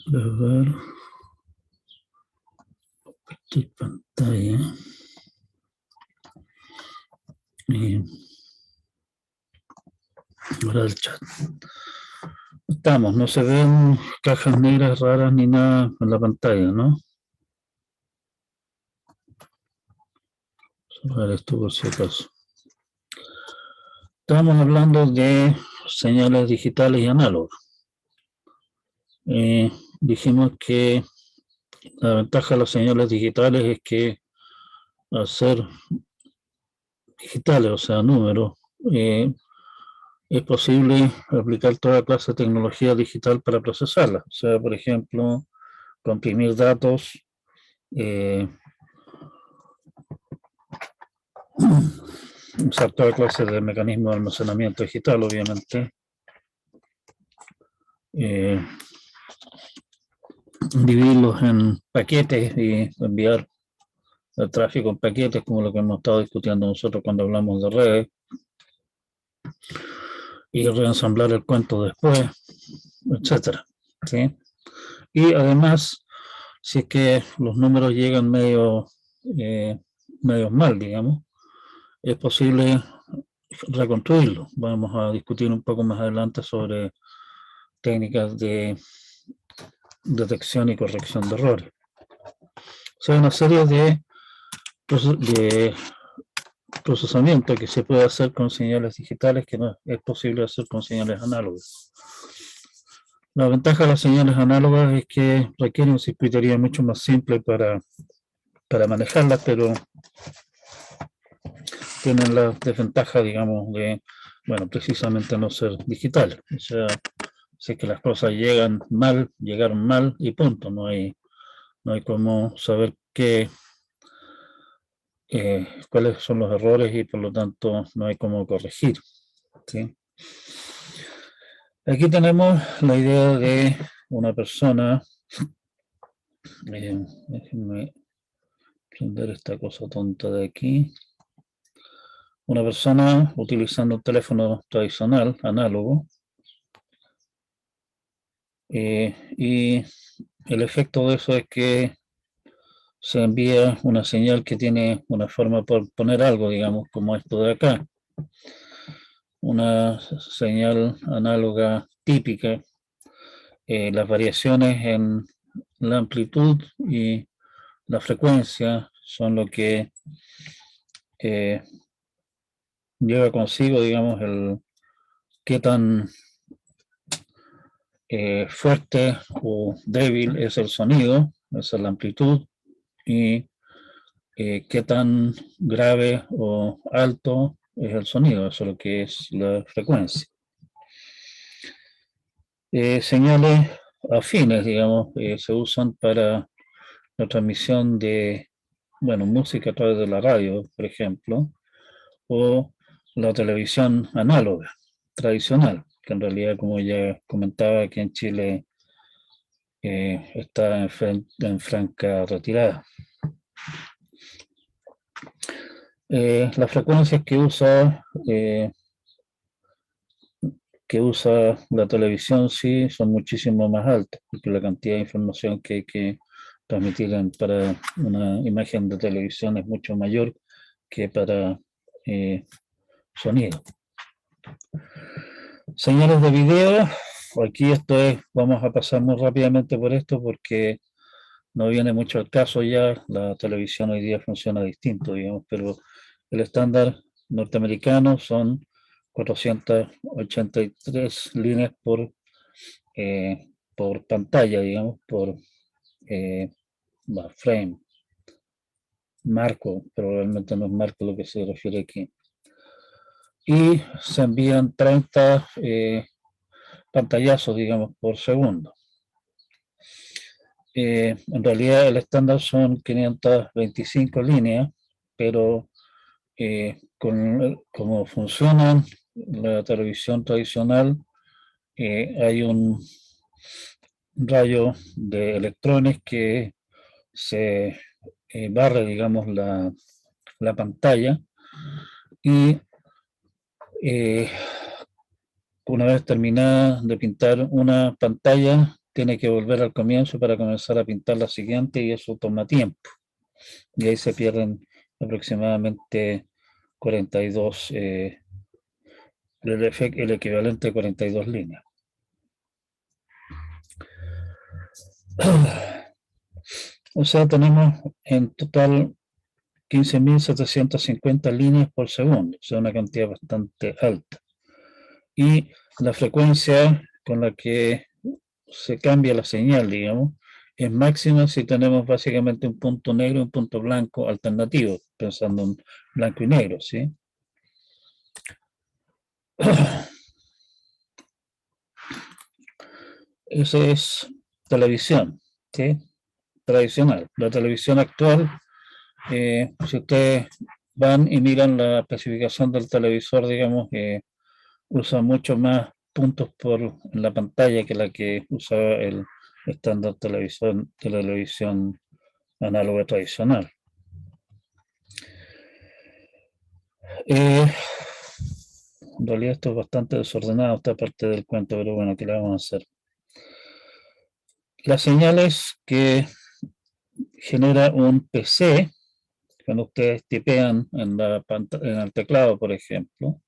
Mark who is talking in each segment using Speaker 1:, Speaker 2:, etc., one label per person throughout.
Speaker 1: A ver, compartir pantalla. Y ahora el chat. Estamos, no se ven cajas negras raras ni nada en la pantalla, ¿no? A ver esto por si acaso. Estamos hablando de señales digitales y análogas. Dijimos que la ventaja de las señales digitales es que al ser digitales, o sea, números, es posible aplicar toda clase de tecnología digital para procesarlas. O sea, por ejemplo, comprimir datos, eh, usar toda clase de mecanismos de almacenamiento digital, obviamente. Eh, Dividirlos en paquetes y enviar el tráfico en paquetes, como lo que hemos estado discutiendo nosotros cuando hablamos de redes, y reensamblar el cuento después, etcétera. ¿Sí? Y además, si es que los números llegan medio mal, digamos, es posible reconstruirlo. Vamos a discutir un poco más adelante sobre técnicas de detección y corrección de errores. O sea, una serie de procesamiento que se puede hacer con señales digitales que no es posible hacer con señales análogas. La ventaja de las señales análogas es que requieren una circuitería mucho más simple para manejarlas, pero tienen la desventaja, digamos, de, bueno, precisamente no ser digitales. O sea, si es que las cosas llegaron mal y punto. No hay cómo saber cuáles son los errores y por lo tanto no hay cómo corregir. ¿Sí? Aquí tenemos la idea de una persona. Déjenme prender esta cosa tonta de aquí. Una persona utilizando un teléfono tradicional, análogo, y el efecto de eso es que se envía una señal que tiene una forma por poner algo, digamos, como esto de acá. Una señal análoga típica. Las variaciones en la amplitud y la frecuencia son lo que eh, lleva consigo, digamos, el qué tan fuerte o débil es el sonido, esa es la amplitud, y qué tan grave o alto es el sonido, eso es lo que es la frecuencia. Señales afines, digamos, se usan para la transmisión de, bueno, música a través de la radio, por ejemplo, o la televisión análoga, tradicional, que en realidad, como ya comentaba, aquí en Chile está en franca retirada. Las frecuencias que usa la televisión sí son muchísimo más altas, porque la cantidad de información que hay que transmitir para una imagen de televisión es mucho mayor que para sonido. Señales de video, aquí vamos a pasar muy rápidamente por esto porque no viene mucho al caso ya, la televisión hoy día funciona distinto, digamos, pero el estándar norteamericano son 483 líneas por pantalla, digamos, por frame, marco, pero realmente no es marco lo que se refiere aquí. Y se envían 30 pantallazos, digamos, por segundo. En realidad el estándar son 525 líneas, pero como funciona la televisión tradicional, hay un rayo de electrones que se barre, digamos, la pantalla y una vez terminada de pintar una pantalla, tiene que volver al comienzo para comenzar a pintar la siguiente y eso toma tiempo. Y ahí se pierden aproximadamente 42, el equivalente a 42 líneas. O sea, tenemos en total 15.750 líneas por segundo, o sea, una cantidad bastante alta. Y la frecuencia con la que se cambia la señal, digamos, es máxima si tenemos básicamente un punto negro y un punto blanco alternativo, pensando en blanco y negro, ¿sí? Eso es televisión, ¿sí? Tradicional. La televisión actual, si ustedes van y miran la especificación del televisor, digamos, usa mucho más puntos en la pantalla que la que usaba el estándar televisión análoga tradicional. En realidad esto es bastante desordenado, esta parte del cuento, pero bueno, ¿qué le vamos a hacer? Las señales que genera un PC, cuando ustedes tipean en el teclado, por ejemplo,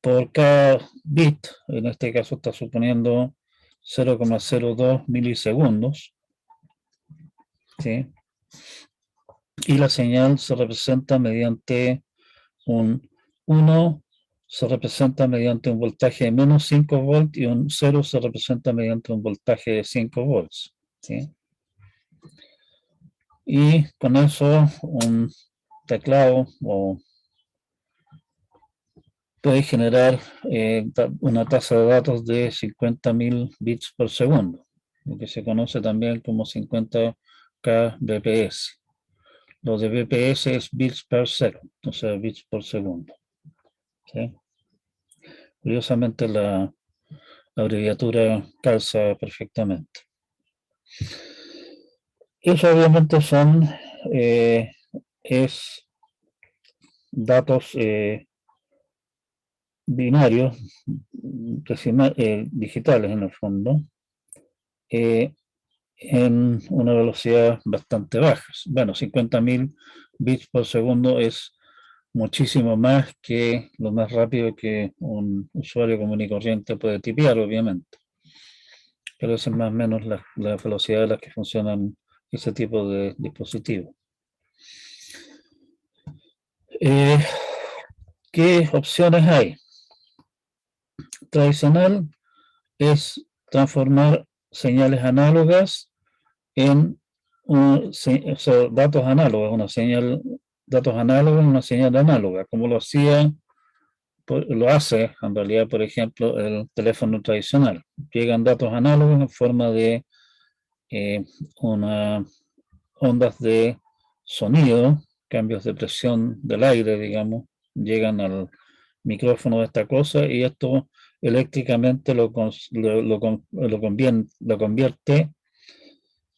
Speaker 1: por cada bit, en este caso está suponiendo 0,02 milisegundos, ¿sí? Y la señal se representa mediante un 1 se representa mediante un voltaje de menos 5 volts y un 0 se representa mediante un voltaje de 5 volts, ¿sí? Y con eso un teclado puede generar una tasa de datos de 50.000 bits por segundo, lo que se conoce también como 50 kbps. Lo de bps es bits per second, o sea, bits por segundo, ¿sí? Curiosamente la abreviatura calza perfectamente. Eso obviamente es datos binarios, digitales en el fondo, en una velocidad bastante baja. Bueno, 50.000 bits por segundo es muchísimo más que lo más rápido que un usuario común y corriente puede tipear, obviamente. Pero esa es más o menos la velocidad a la que funcionan ese tipo de dispositivos. ¿Qué opciones hay? Tradicional es transformar señales análogas en datos análogos, datos análogos en una señal análoga, como lo hace en realidad, por ejemplo, el teléfono tradicional. Llegan datos análogos en forma de ondas de sonido, cambios de presión del aire, digamos, llegan al micrófono de esta cosa y esto eléctricamente lo convierte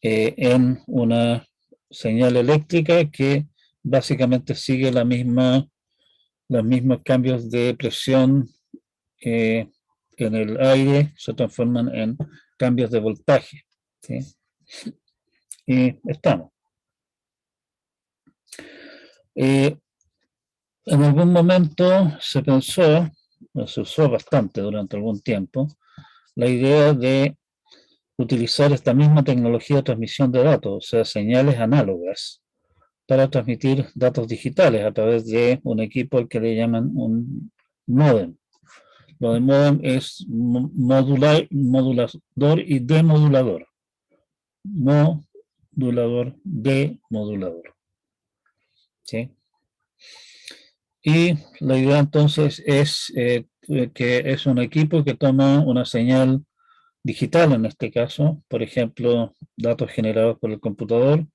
Speaker 1: en una señal eléctrica que básicamente sigue los mismos cambios de presión en el aire, se transforman en cambios de voltaje, ¿sí? Y estamos. En algún momento se usó bastante durante algún tiempo, la idea de utilizar esta misma tecnología de transmisión de datos, o sea, señales análogas, para transmitir datos digitales a través de un equipo al que le llaman un módem. Lo de módem es modulador y demodulador. Modulador, demodulador. ¿Sí? Y la idea entonces es que es un equipo que toma una señal digital en este caso, por ejemplo, datos generados por el computador,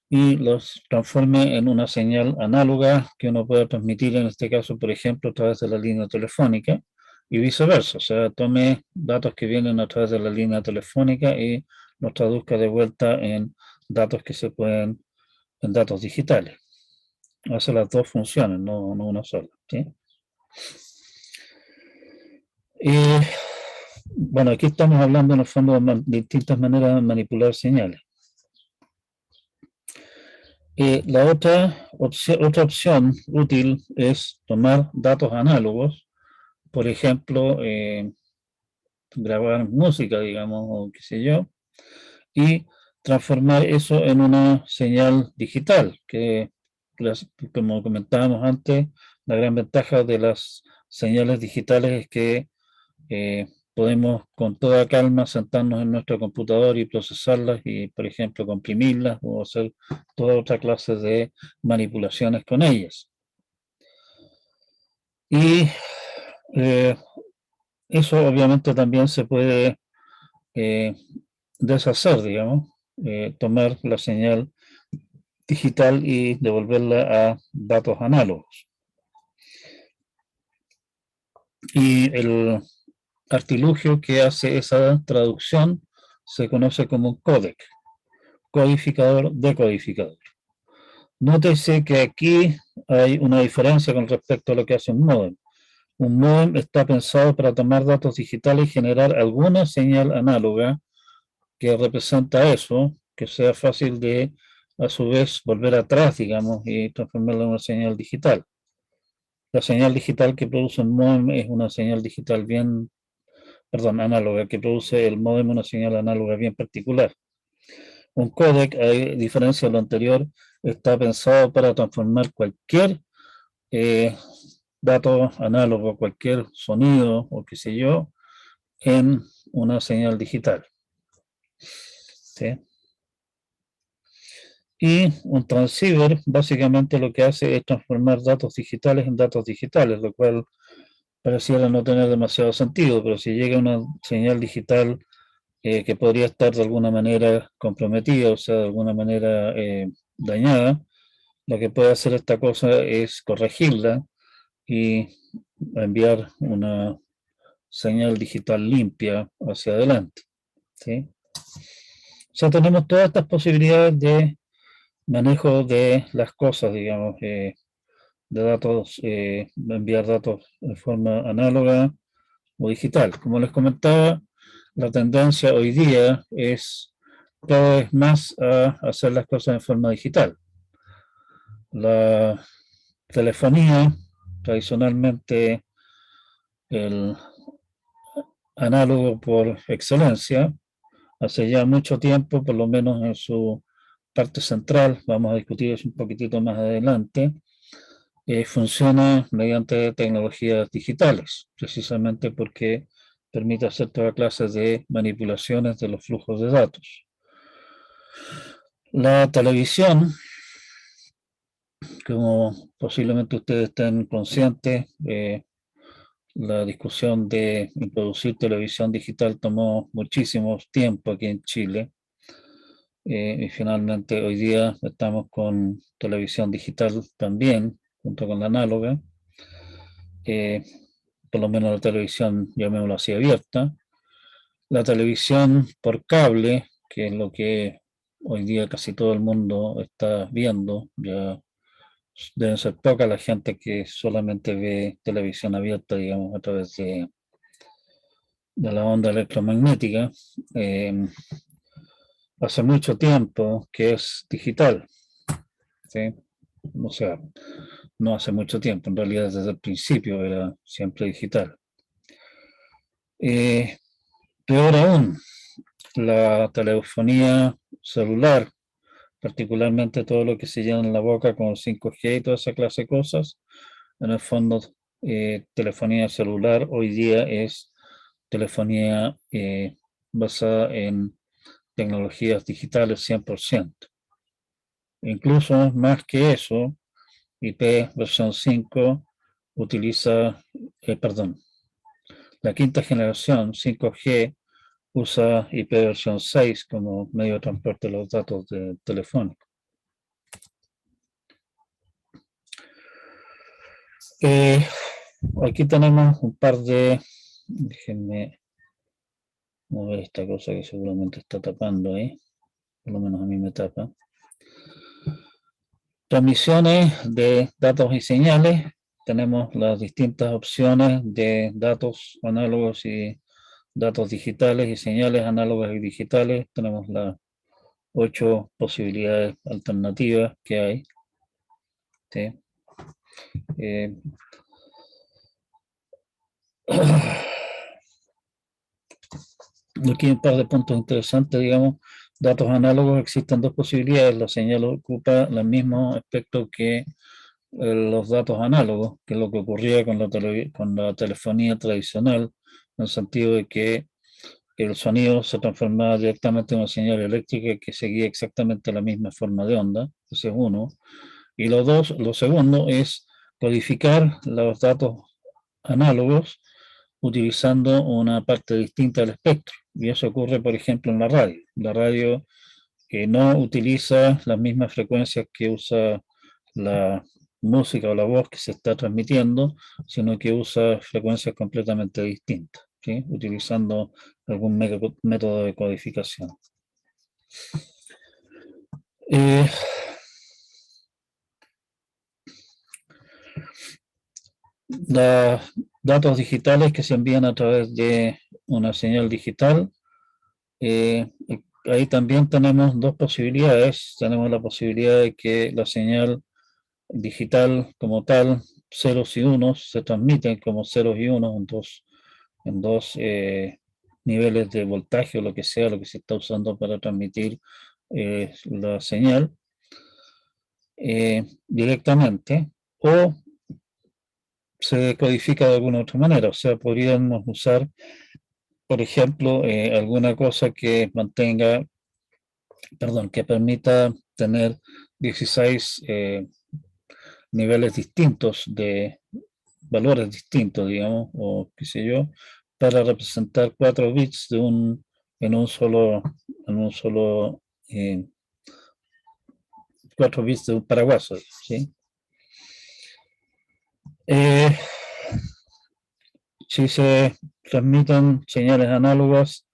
Speaker 1: y los transforme en una señal análoga que uno pueda transmitir, en este caso, por ejemplo, a través de la línea telefónica y viceversa. O sea, tome datos que vienen a través de la línea telefónica y los traduzca de vuelta en datos en datos digitales. Hace las dos funciones, no una sola, ¿sí? bueno, aquí estamos hablando en el fondo de distintas maneras de manipular señales. La otra opción útil es tomar datos análogos, por ejemplo, grabar música, digamos, o qué sé yo, y transformar eso en una señal digital, que como comentábamos antes, la gran ventaja de las señales digitales es que podemos con toda calma sentarnos en nuestro computador y procesarlas y, por ejemplo, comprimirlas o hacer toda otra clase de manipulaciones con ellas. Y eso obviamente también se puede deshacer, digamos, tomar la señal digital y devolverla a datos análogos. Y el artilugio que hace esa traducción se conoce como un códec, codificador, decodificador. Nótese que aquí hay una diferencia con respecto a lo que hace un módem. Un módem está pensado para tomar datos digitales y generar alguna señal análoga que representa eso, que sea fácil de, a su vez, volver atrás, digamos, y transformarla en una señal digital. La señal digital que produce un módem es una señal digital análoga, que produce el módem una señal análoga bien particular. Un códec, a diferencia de lo anterior, está pensado para transformar cualquier dato análogo, cualquier sonido o qué sé yo, en una señal digital. ¿Sí? Y un transceiver básicamente lo que hace es transformar datos digitales en datos digitales, lo cual pareciera no tener demasiado sentido, pero si llega una señal digital que podría estar de alguna manera comprometida, o sea, de alguna manera dañada, lo que puede hacer esta cosa es corregirla y enviar una señal digital limpia hacia adelante. ¿Sí? O sea, tenemos todas estas posibilidades de manejo de las cosas, digamos, de datos, enviar datos en forma análoga o digital. Como les comentaba, la tendencia hoy día es cada vez más a hacer las cosas en forma digital. La telefonía, tradicionalmente el análogo por excelencia, hace ya mucho tiempo, por lo menos en su parte central, vamos a discutir eso un poquitito más adelante, funciona mediante tecnologías digitales, precisamente porque permite hacer toda clase de manipulaciones de los flujos de datos. La televisión, como posiblemente ustedes estén conscientes, la discusión de introducir televisión digital tomó muchísimo tiempo aquí en Chile. Y finalmente hoy día estamos con televisión digital también, junto con la análoga. Por lo menos la televisión, llamémoslo así, abierta. La televisión por cable, que es lo que hoy día casi todo el mundo está viendo, ya deben ser poca la gente que solamente ve televisión abierta, digamos, a través de la onda electromagnética. Hace mucho tiempo que es digital, ¿sí? O sea, no hace mucho tiempo, en realidad desde el principio era siempre digital. Peor aún, la telefonía celular, particularmente todo lo que se llena en la boca con 5G y toda esa clase de cosas, en el fondo, telefonía celular hoy día es telefonía basada en tecnologías digitales 100%. Incluso más que eso, IP versión 5 utiliza, la quinta generación 5G usa IP versión 6 como medio de transporte de los datos telefónicos. Aquí tenemos un par de, déjenme mover esta cosa que seguramente está tapando ahí, por lo menos a mí me tapa. Transmisiones de datos y señales. Tenemos las distintas opciones de datos análogos y datos digitales y señales análogas y digitales. Tenemos las 8 posibilidades alternativas que hay. ¿Sí? Aquí hay un par de puntos interesantes, digamos. Datos análogos, existen dos posibilidades. La señal ocupa el mismo aspecto que los datos análogos, que es lo que ocurría con la telefonía tradicional, en el sentido de que el sonido se transformaba directamente en una señal eléctrica que seguía exactamente la misma forma de onda. Ese es uno. Y lo segundo es codificar los datos análogos utilizando una parte distinta del espectro. Y eso ocurre, por ejemplo, en la radio. La radio no utiliza las mismas frecuencias que usa la música o la voz que se está transmitiendo, sino que usa frecuencias completamente distintas, ¿sí? Utilizando algún método de codificación. Los datos digitales que se envían a través de una señal digital, ahí también tenemos dos posibilidades. Tenemos la posibilidad de que la señal digital como tal, ceros y unos, se transmiten como ceros y unos en dos niveles de voltaje o lo que sea, lo que se está usando para transmitir la señal directamente, o se codifica de alguna otra manera. O sea, podríamos usar, por ejemplo, alguna cosa que mantenga, perdón, que permita tener 16 niveles distintos de valores distintos, digamos, o qué sé yo, para representar 4 bits en un solo 4 bits de un paraguaso, ¿sí? Si se transmiten señales análogas,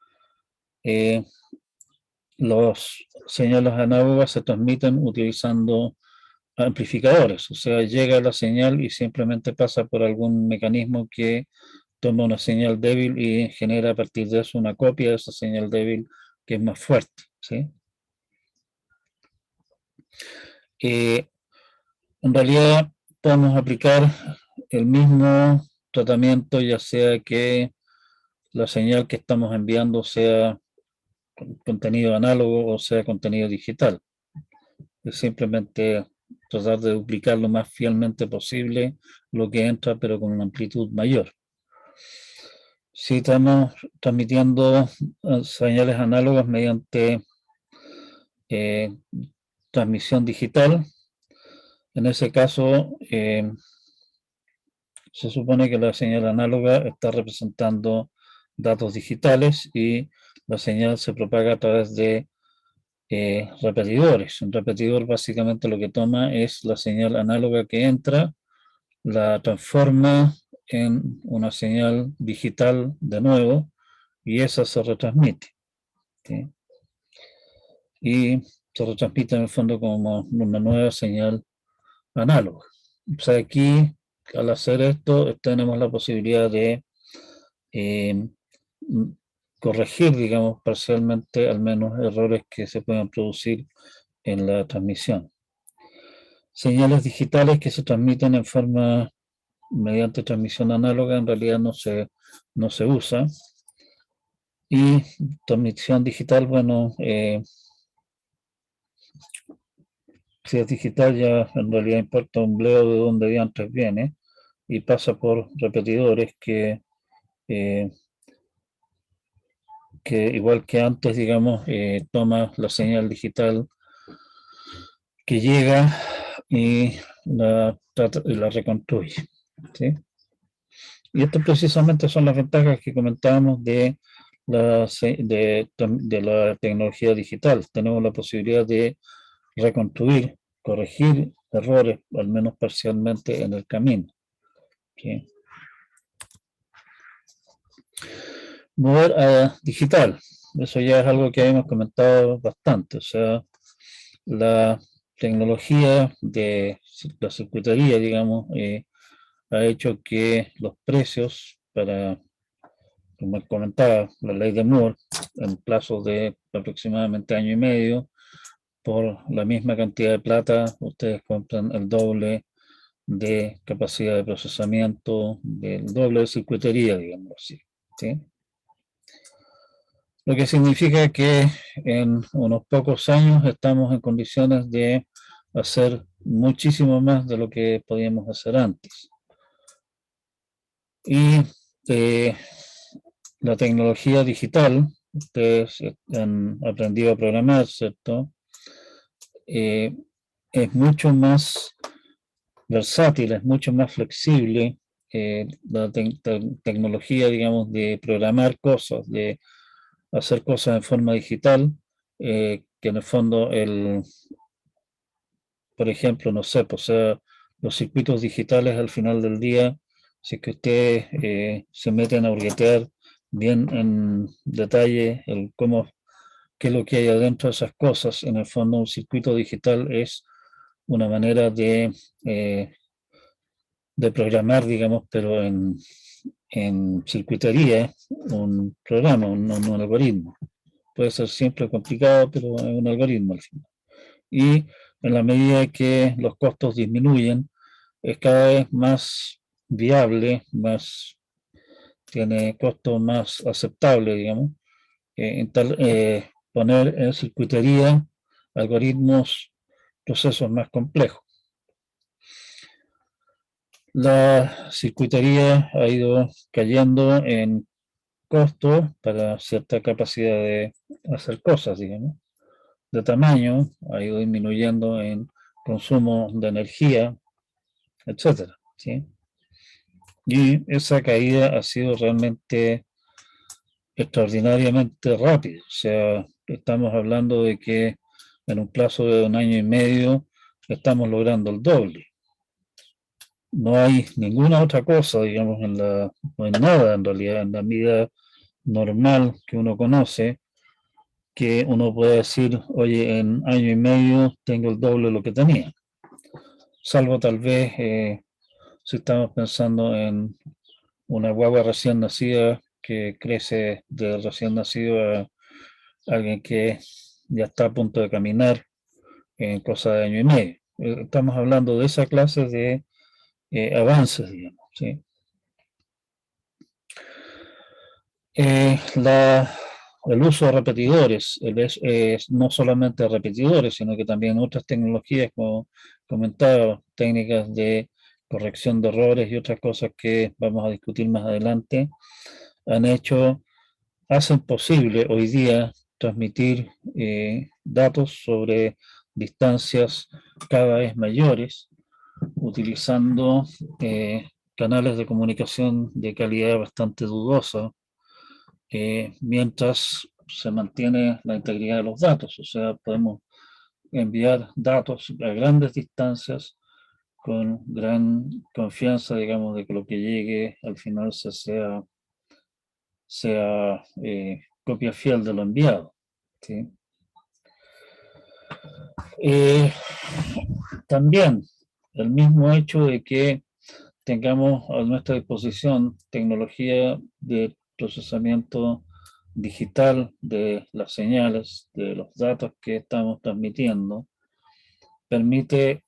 Speaker 1: las señales análogas se transmiten utilizando amplificadores, o sea, llega la señal y simplemente pasa por algún mecanismo que toma una señal débil y genera a partir de eso una copia de esa señal débil que es más fuerte, ¿sí? En realidad podemos aplicar el mismo tratamiento, ya sea que la señal que estamos enviando sea contenido análogo o sea contenido digital. Es simplemente tratar de duplicar lo más fielmente posible lo que entra, pero con una amplitud mayor. Si estamos transmitiendo señales análogas mediante transmisión digital, en ese caso se supone que la señal análoga está representando datos digitales y la señal se propaga a través de repetidores. Un repetidor básicamente lo que toma es la señal análoga que entra, la transforma en una señal digital de nuevo y esa se retransmite, ¿sí? Y se retransmite en el fondo como una nueva señal análoga. O sea, aquí al hacer esto tenemos la posibilidad de corregir, digamos, parcialmente al menos errores que se puedan producir en la transmisión. Señales digitales que se transmiten en forma mediante transmisión análoga en realidad no se usa. Y transmisión digital, bueno, si es digital ya en realidad importa un bledo de dónde antes viene y pasa por repetidores que igual que antes, digamos, toma la señal digital que llega y la reconstruye, ¿sí? Y estas precisamente son las ventajas que comentábamos de la tecnología digital. Tenemos la posibilidad de reconstruir, corregir errores, al menos parcialmente en el camino, ¿sí? Mover a digital, eso ya es algo que hemos comentado bastante, o sea, la tecnología de la circuitería, digamos, ha hecho que los precios para como comentaba, la ley de Moore, en plazos de aproximadamente año y medio, por la misma cantidad de plata, ustedes compran el doble de capacidad de procesamiento, del doble de circuitería, digamos así, ¿sí? Lo que significa que en unos pocos años estamos en condiciones de hacer muchísimo más de lo que podíamos hacer antes. Y la tecnología digital, ustedes han aprendido a programar, ¿cierto? Es mucho más versátil, es mucho más flexible. La tecnología, digamos, de programar cosas, de hacer cosas en forma digital, que en el fondo, por ejemplo, no sé, pues, los circuitos digitales al final del día, si es que ustedes se meten a hurguetear bien en detalle qué es lo que hay adentro de esas cosas, en el fondo un circuito digital es una manera de programar, digamos, pero en circuitería, un programa, un algoritmo. Puede ser siempre complicado, pero es un algoritmo al final. Y en la medida que los costos disminuyen, es cada vez más viable, tiene costos más aceptables, digamos, poner en circuitería algoritmos, procesos más complejos. La circuitería ha ido cayendo en costos para cierta capacidad de hacer cosas, digamos, de tamaño, ha ido disminuyendo en consumo de energía, etcétera, ¿sí? Y esa caída ha sido realmente extraordinariamente rápida. O sea, estamos hablando de que en un plazo de un año y medio estamos logrando el doble. No hay ninguna otra cosa, digamos, no hay nada en realidad en la vida normal que uno conoce que uno puede decir, oye, en año y medio tengo el doble de lo que tenía. Salvo tal vez si estamos pensando en una guagua recién nacida que crece de recién nacido a alguien que ya está a punto de caminar en cosa de año y medio. Estamos hablando de esa clase de avances, digamos, ¿sí? El uso de repetidores, no solamente repetidores, sino que también otras tecnologías, como comentaba, técnicas de corrección de errores y otras cosas que vamos a discutir más adelante, hacen posible hoy día transmitir datos sobre distancias cada vez mayores, utilizando canales de comunicación de calidad bastante dudosa, mientras se mantiene la integridad de los datos. O sea, podemos enviar datos a grandes distancias con gran confianza, digamos, de que lo que llegue al final sea copia fiel de lo enviado, ¿sí? También el mismo hecho de que tengamos a nuestra disposición tecnología de procesamiento digital de las señales, de los datos que estamos transmitiendo, permite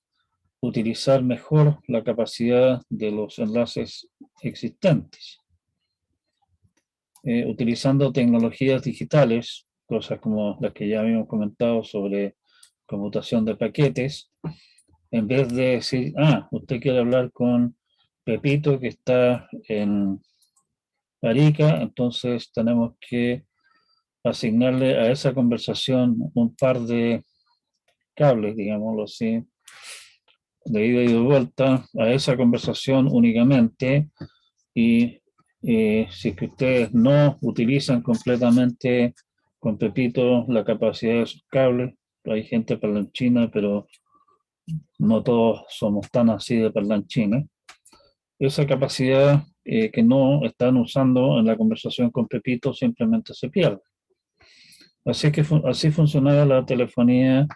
Speaker 1: utilizar mejor la capacidad de los enlaces existentes. Utilizando tecnologías digitales, cosas como las que ya habíamos comentado sobre computación de paquetes, en vez de decir, usted quiere hablar con Pepito que está en Arica, entonces tenemos que asignarle a esa conversación un par de cables, digámoslo así, de ida y de vuelta a esa conversación únicamente, y si es que ustedes no utilizan completamente con Pepito la capacidad de sus cables, hay gente parlanchina, pero no todos somos tan así de parlanchines, esa capacidad que no están usando en la conversación con Pepito simplemente se pierde. Así que así funcionaba la telefonía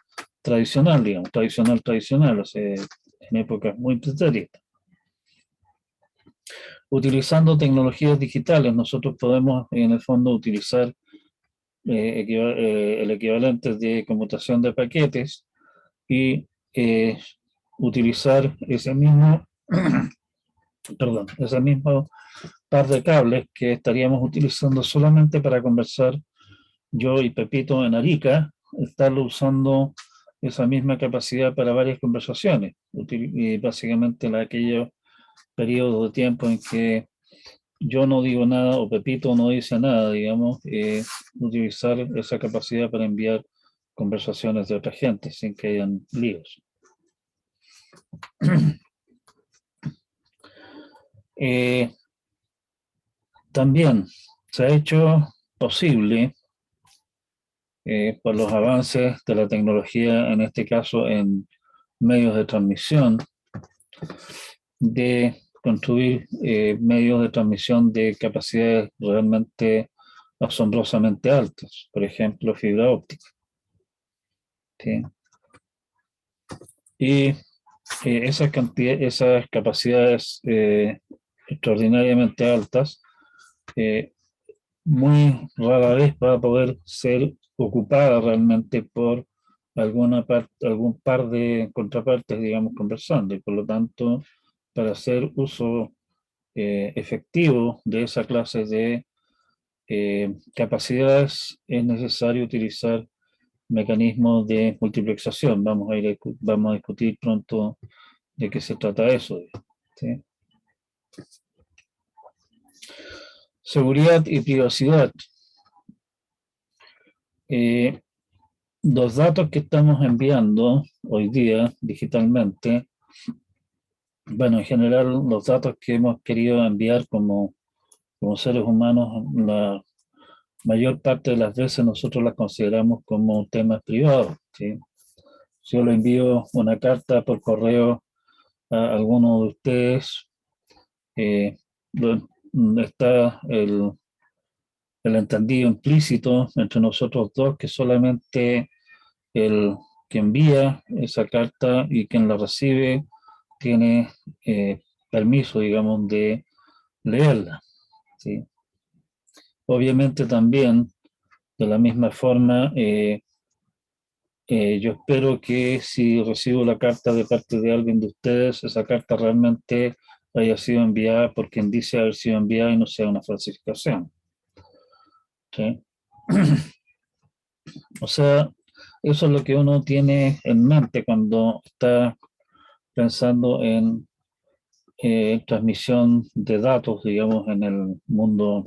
Speaker 1: tradicional, digamos, tradicional, en épocas muy pretéritas. Utilizando tecnologías digitales, nosotros podemos en el fondo utilizar el equivalente de computación de paquetes y utilizar ese mismo, perdón, ese mismo par de cables que estaríamos utilizando solamente para conversar yo y Pepito en Arica, estarlo usando esa misma capacidad para varias conversaciones, y básicamente en aquellos periodos de tiempo en que yo no digo nada o Pepito no dice nada, digamos, utilizar esa capacidad para enviar conversaciones de otra gente sin que hayan líos. También se ha hecho posible por los avances de la tecnología, en este caso en medios de transmisión, de construir medios de transmisión de capacidades realmente asombrosamente altas, por ejemplo, fibra óptica. ¿Sí? Y esas capacidades extraordinariamente altas, muy rara vez va a poder ser ocupada realmente por algún par de contrapartes, digamos, conversando, y por lo tanto, para hacer uso efectivo de esa clase de capacidades es necesario utilizar mecanismos de multiplexación. Vamos a discutir pronto de qué se trata eso. ¿Sí? Seguridad y privacidad. Los datos que estamos enviando hoy día digitalmente, bueno, en general los datos que hemos querido enviar como seres humanos, la mayor parte de las veces nosotros las consideramos como temas privados. ¿Sí? Si yo le envío una carta por correo a alguno de ustedes, eh, está el entendido implícito entre nosotros dos que solamente el que envía esa carta y quien la recibe tiene permiso, digamos, de leerla. ¿Sí? Obviamente también, de la misma forma, yo espero que si recibo la carta de parte de alguien de ustedes, esa carta realmente haya sido enviada por quien dice haber sido enviada y no sea una falsificación. ¿Sí? O sea, eso es lo que uno tiene en mente cuando está pensando en transmisión de datos, digamos, en el mundo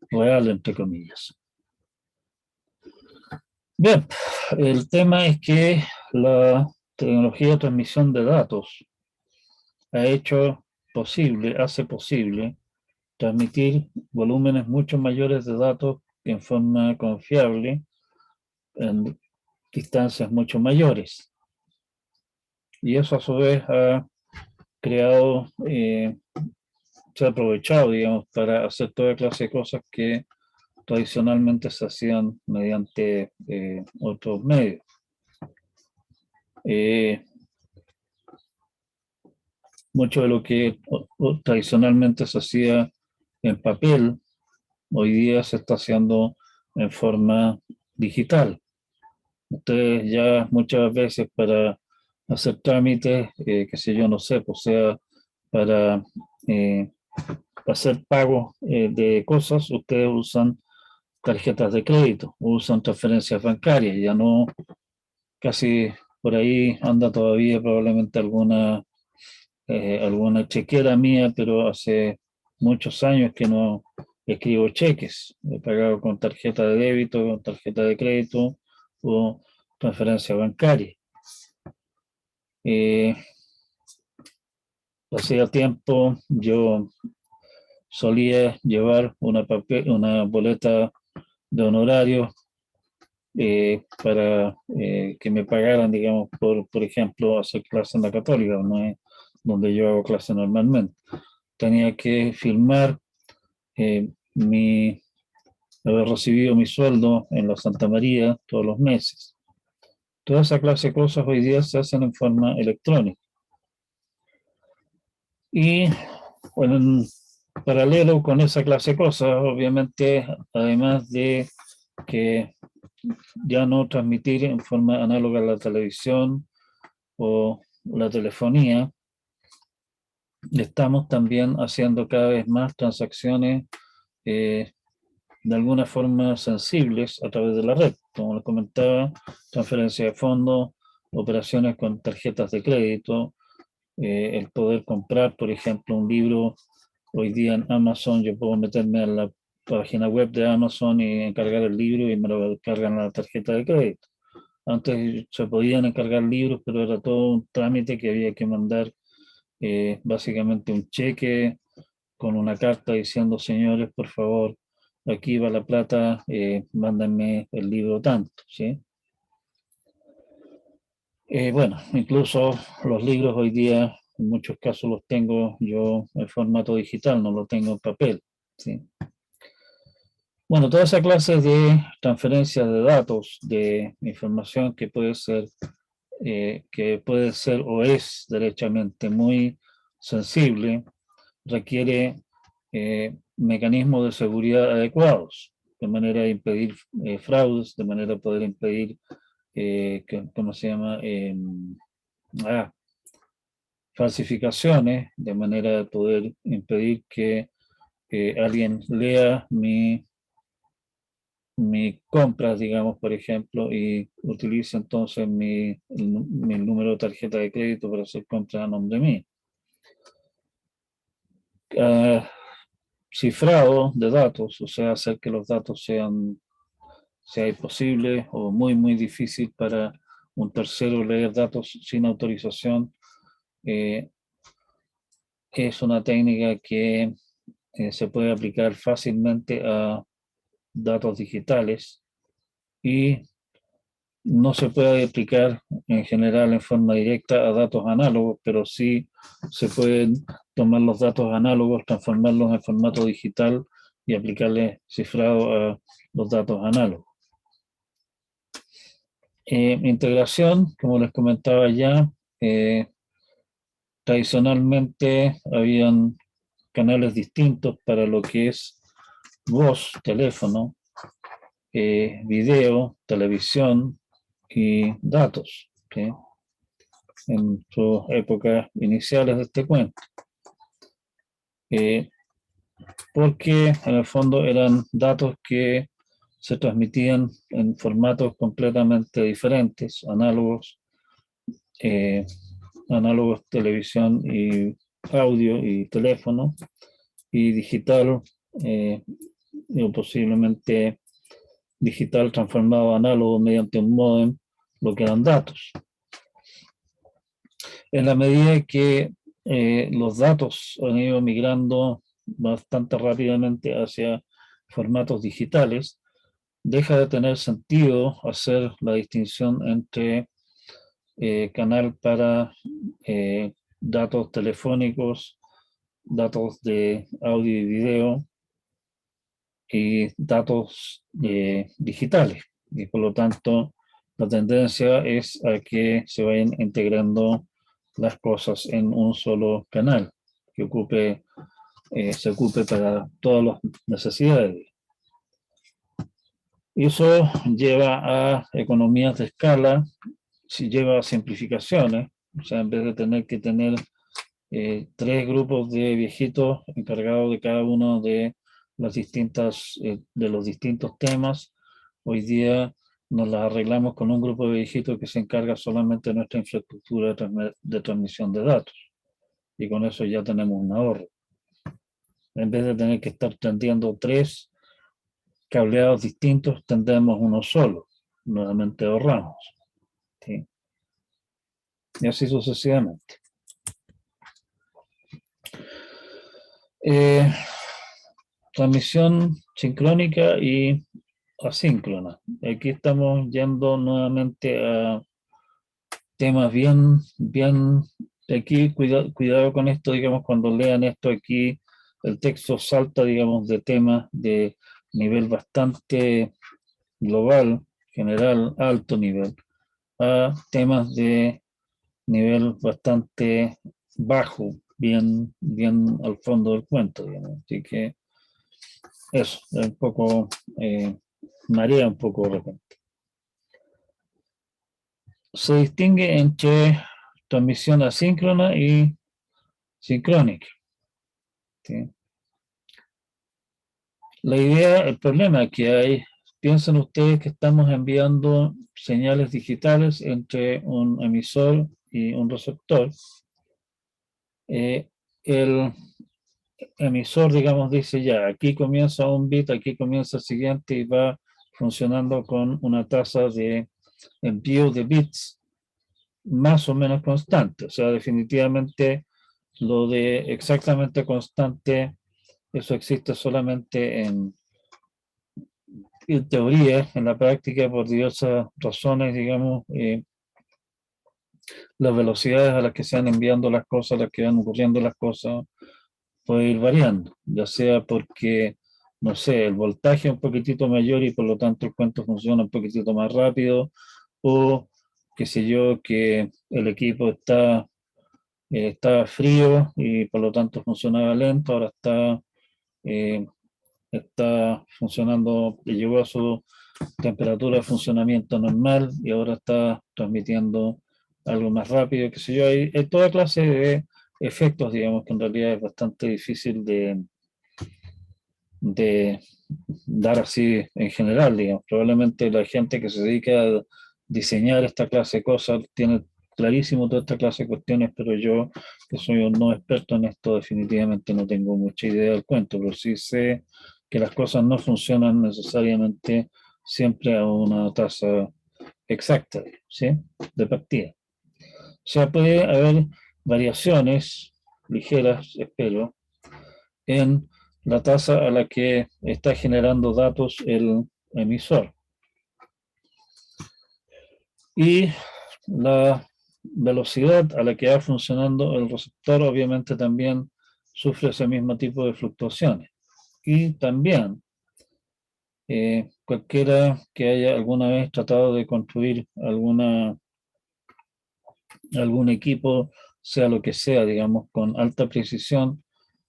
Speaker 1: real, entre comillas. Bien, el tema es que la tecnología de transmisión de datos hace posible transmitir volúmenes mucho mayores de datos en forma confiable en distancias mucho mayores. Y eso a su vez ha creado, se ha aprovechado, digamos, para hacer toda clase de cosas que tradicionalmente se hacían mediante otros medios. Mucho de lo que tradicionalmente se hacía en papel, hoy día se está haciendo en forma digital. Ustedes ya muchas veces para hacer trámites, qué sé yo, no sé, pues sea para eh, hacer pagos de cosas, ustedes usan tarjetas de crédito, usan transferencias bancarias, ya no, casi por ahí anda todavía probablemente alguna chequera mía, pero hace muchos años que no escribo cheques. He pagado con tarjeta de débito, con tarjeta de crédito o transferencia bancaria. Hacía tiempo yo solía llevar una boleta de honorario para que me pagaran, digamos, por ejemplo, hacer clase en la Católica, no es donde yo hago clase normalmente. Tenía que firmar haber recibido mi sueldo en la Santa María todos los meses. Toda esa clase de cosas hoy día se hacen en forma electrónica. Y Bueno, en paralelo con esa clase de cosas, obviamente, además de que ya no transmitir en forma análoga a la televisión o la telefonía, estamos también haciendo cada vez más transacciones de alguna forma sensibles a través de la red. Como les comentaba, transferencia de fondos, operaciones con tarjetas de crédito, el poder comprar, por ejemplo, un libro. Hoy día en Amazon yo puedo meterme a la página web de Amazon y encargar el libro y me lo descargan a la tarjeta de crédito. Antes se podían encargar libros, pero era todo un trámite que había que mandar básicamente un cheque con una carta diciendo, señores, por favor, aquí va la plata, mándenme el libro tanto, ¿sí? Bueno, incluso los libros hoy día, en muchos casos los tengo yo en formato digital, no lo tengo en papel, ¿sí? Bueno, toda esa clase de transferencia de datos, de información que puede ser o es derechamente muy sensible, requiere mecanismos de seguridad adecuados, de manera de impedir fraudes, de manera de poder impedir, ¿cómo se llama? Falsificaciones, de manera de poder impedir que alguien lea mi compras, digamos, por ejemplo, y utilice entonces mi número de tarjeta de crédito para hacer compras a nombre mío. Cifrado de datos, o sea, hacer que los datos sea imposible o muy, muy difícil para un tercero leer datos sin autorización, eh, es una técnica que se puede aplicar fácilmente a datos digitales y no se puede aplicar en general en forma directa a datos análogos, pero sí se pueden tomar los datos análogos, transformarlos en formato digital y aplicarle cifrado a los datos análogos. Integración, como les comentaba ya, tradicionalmente habían canales distintos para lo que es voz, teléfono, video, televisión y datos, ¿okay? En sus épocas iniciales de este cuento. Porque en el fondo eran datos que se transmitían en formatos completamente diferentes, análogos televisión y audio y teléfono, y digital, o posiblemente digital transformado a análogo mediante un módem, lo que eran datos. En la medida que los datos han ido migrando bastante rápidamente hacia formatos digitales, deja de tener sentido hacer la distinción entre canal para datos telefónicos, datos de audio y video y datos digitales. Y por lo tanto, la tendencia es a que se vayan integrando las cosas en un solo canal que se ocupe para todas las necesidades. Y eso lleva a economías de escala, lleva a simplificaciones, o sea, en vez de tener que tener 3 grupos de viejitos encargados de cada uno de de los distintos temas, hoy día nos las arreglamos con un grupo de viejitos que se encarga solamente de nuestra infraestructura de transmisión de datos. Y con eso ya tenemos un ahorro. En vez de tener que estar tendiendo 3 cableados distintos, tendemos uno solo. Nuevamente ahorramos, ¿sí? Y así sucesivamente. Transmisión sincrónica y asíncrona. Aquí estamos yendo nuevamente a temas bien, aquí cuidado con esto, digamos, cuando lean esto aquí, el texto salta, digamos, de temas de nivel bastante global, general, alto nivel, a temas de nivel bastante bajo, bien al fondo del cuento, digamos. Así que eso, es un poco, marea un poco de repente. Se distingue entre transmisión asíncrona y sincrónica, ¿sí? La idea, el problema que hay, piensen ustedes que estamos enviando señales digitales entre un emisor y un receptor. El emisor, digamos, dice ya, aquí comienza un bit, aquí comienza el siguiente y va funcionando con una tasa de envío de bits más o menos constante. O sea, definitivamente lo de exactamente constante, eso existe solamente en teoría, en la práctica, por diversas razones, digamos, las velocidades a las que se van enviando las cosas, a las que van ocurriendo las cosas, puede ir variando, ya sea porque, no sé, el voltaje es un poquitito mayor y por lo tanto el cuento funciona un poquitito más rápido, o qué sé yo, que el equipo está frío y por lo tanto funcionaba lento, ahora está funcionando, llegó a su temperatura de funcionamiento normal y ahora está transmitiendo algo más rápido, qué sé yo. Hay toda clase de efectos, digamos, que en realidad es bastante difícil de dar así en general, digamos. Probablemente la gente que se dedica a diseñar esta clase de cosas tiene clarísimo toda esta clase de cuestiones, pero yo, que soy un no experto en esto, definitivamente no tengo mucha idea del cuento, pero sí sé que las cosas no funcionan necesariamente siempre a una tasa exacta, ¿sí? De partida. O sea, puede haber variaciones ligeras, espero, en la tasa a la que está generando datos el emisor. Y la velocidad a la que va funcionando el receptor obviamente también sufre ese mismo tipo de fluctuaciones. Y también cualquiera que haya alguna vez tratado de construir algún equipo, sea lo que sea, digamos, con alta precisión,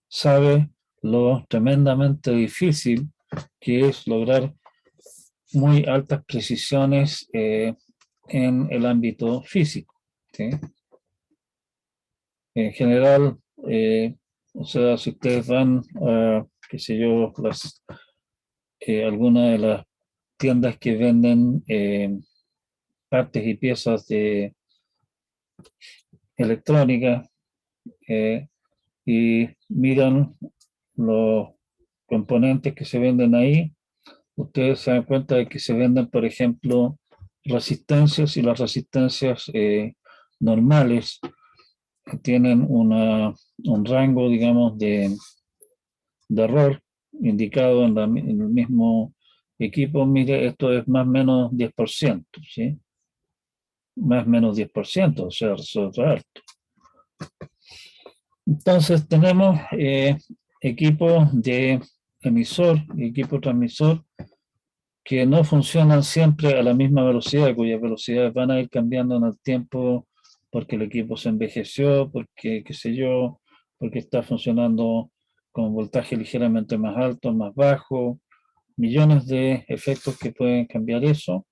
Speaker 1: sabe lo tremendamente difícil que es lograr muy altas precisiones en el ámbito físico, ¿sí? En general, o sea, si ustedes van a, qué sé yo, alguna de las tiendas que venden partes y piezas de electrónica y miran los componentes que se venden ahí, ustedes se dan cuenta de que se venden, por ejemplo, resistencias y las resistencias normales tienen un rango, digamos, de error indicado en el mismo equipo. Mire, esto es más o menos 10%, ¿sí? Más o menos 10%, o sea, resulta alto. Entonces tenemos equipos de emisor y equipo transmisor que no funcionan siempre a la misma velocidad, cuyas velocidades van a ir cambiando en el tiempo porque el equipo se envejeció, porque, qué sé yo, porque está funcionando con voltaje ligeramente más alto, más bajo, millones de efectos que pueden cambiar eso.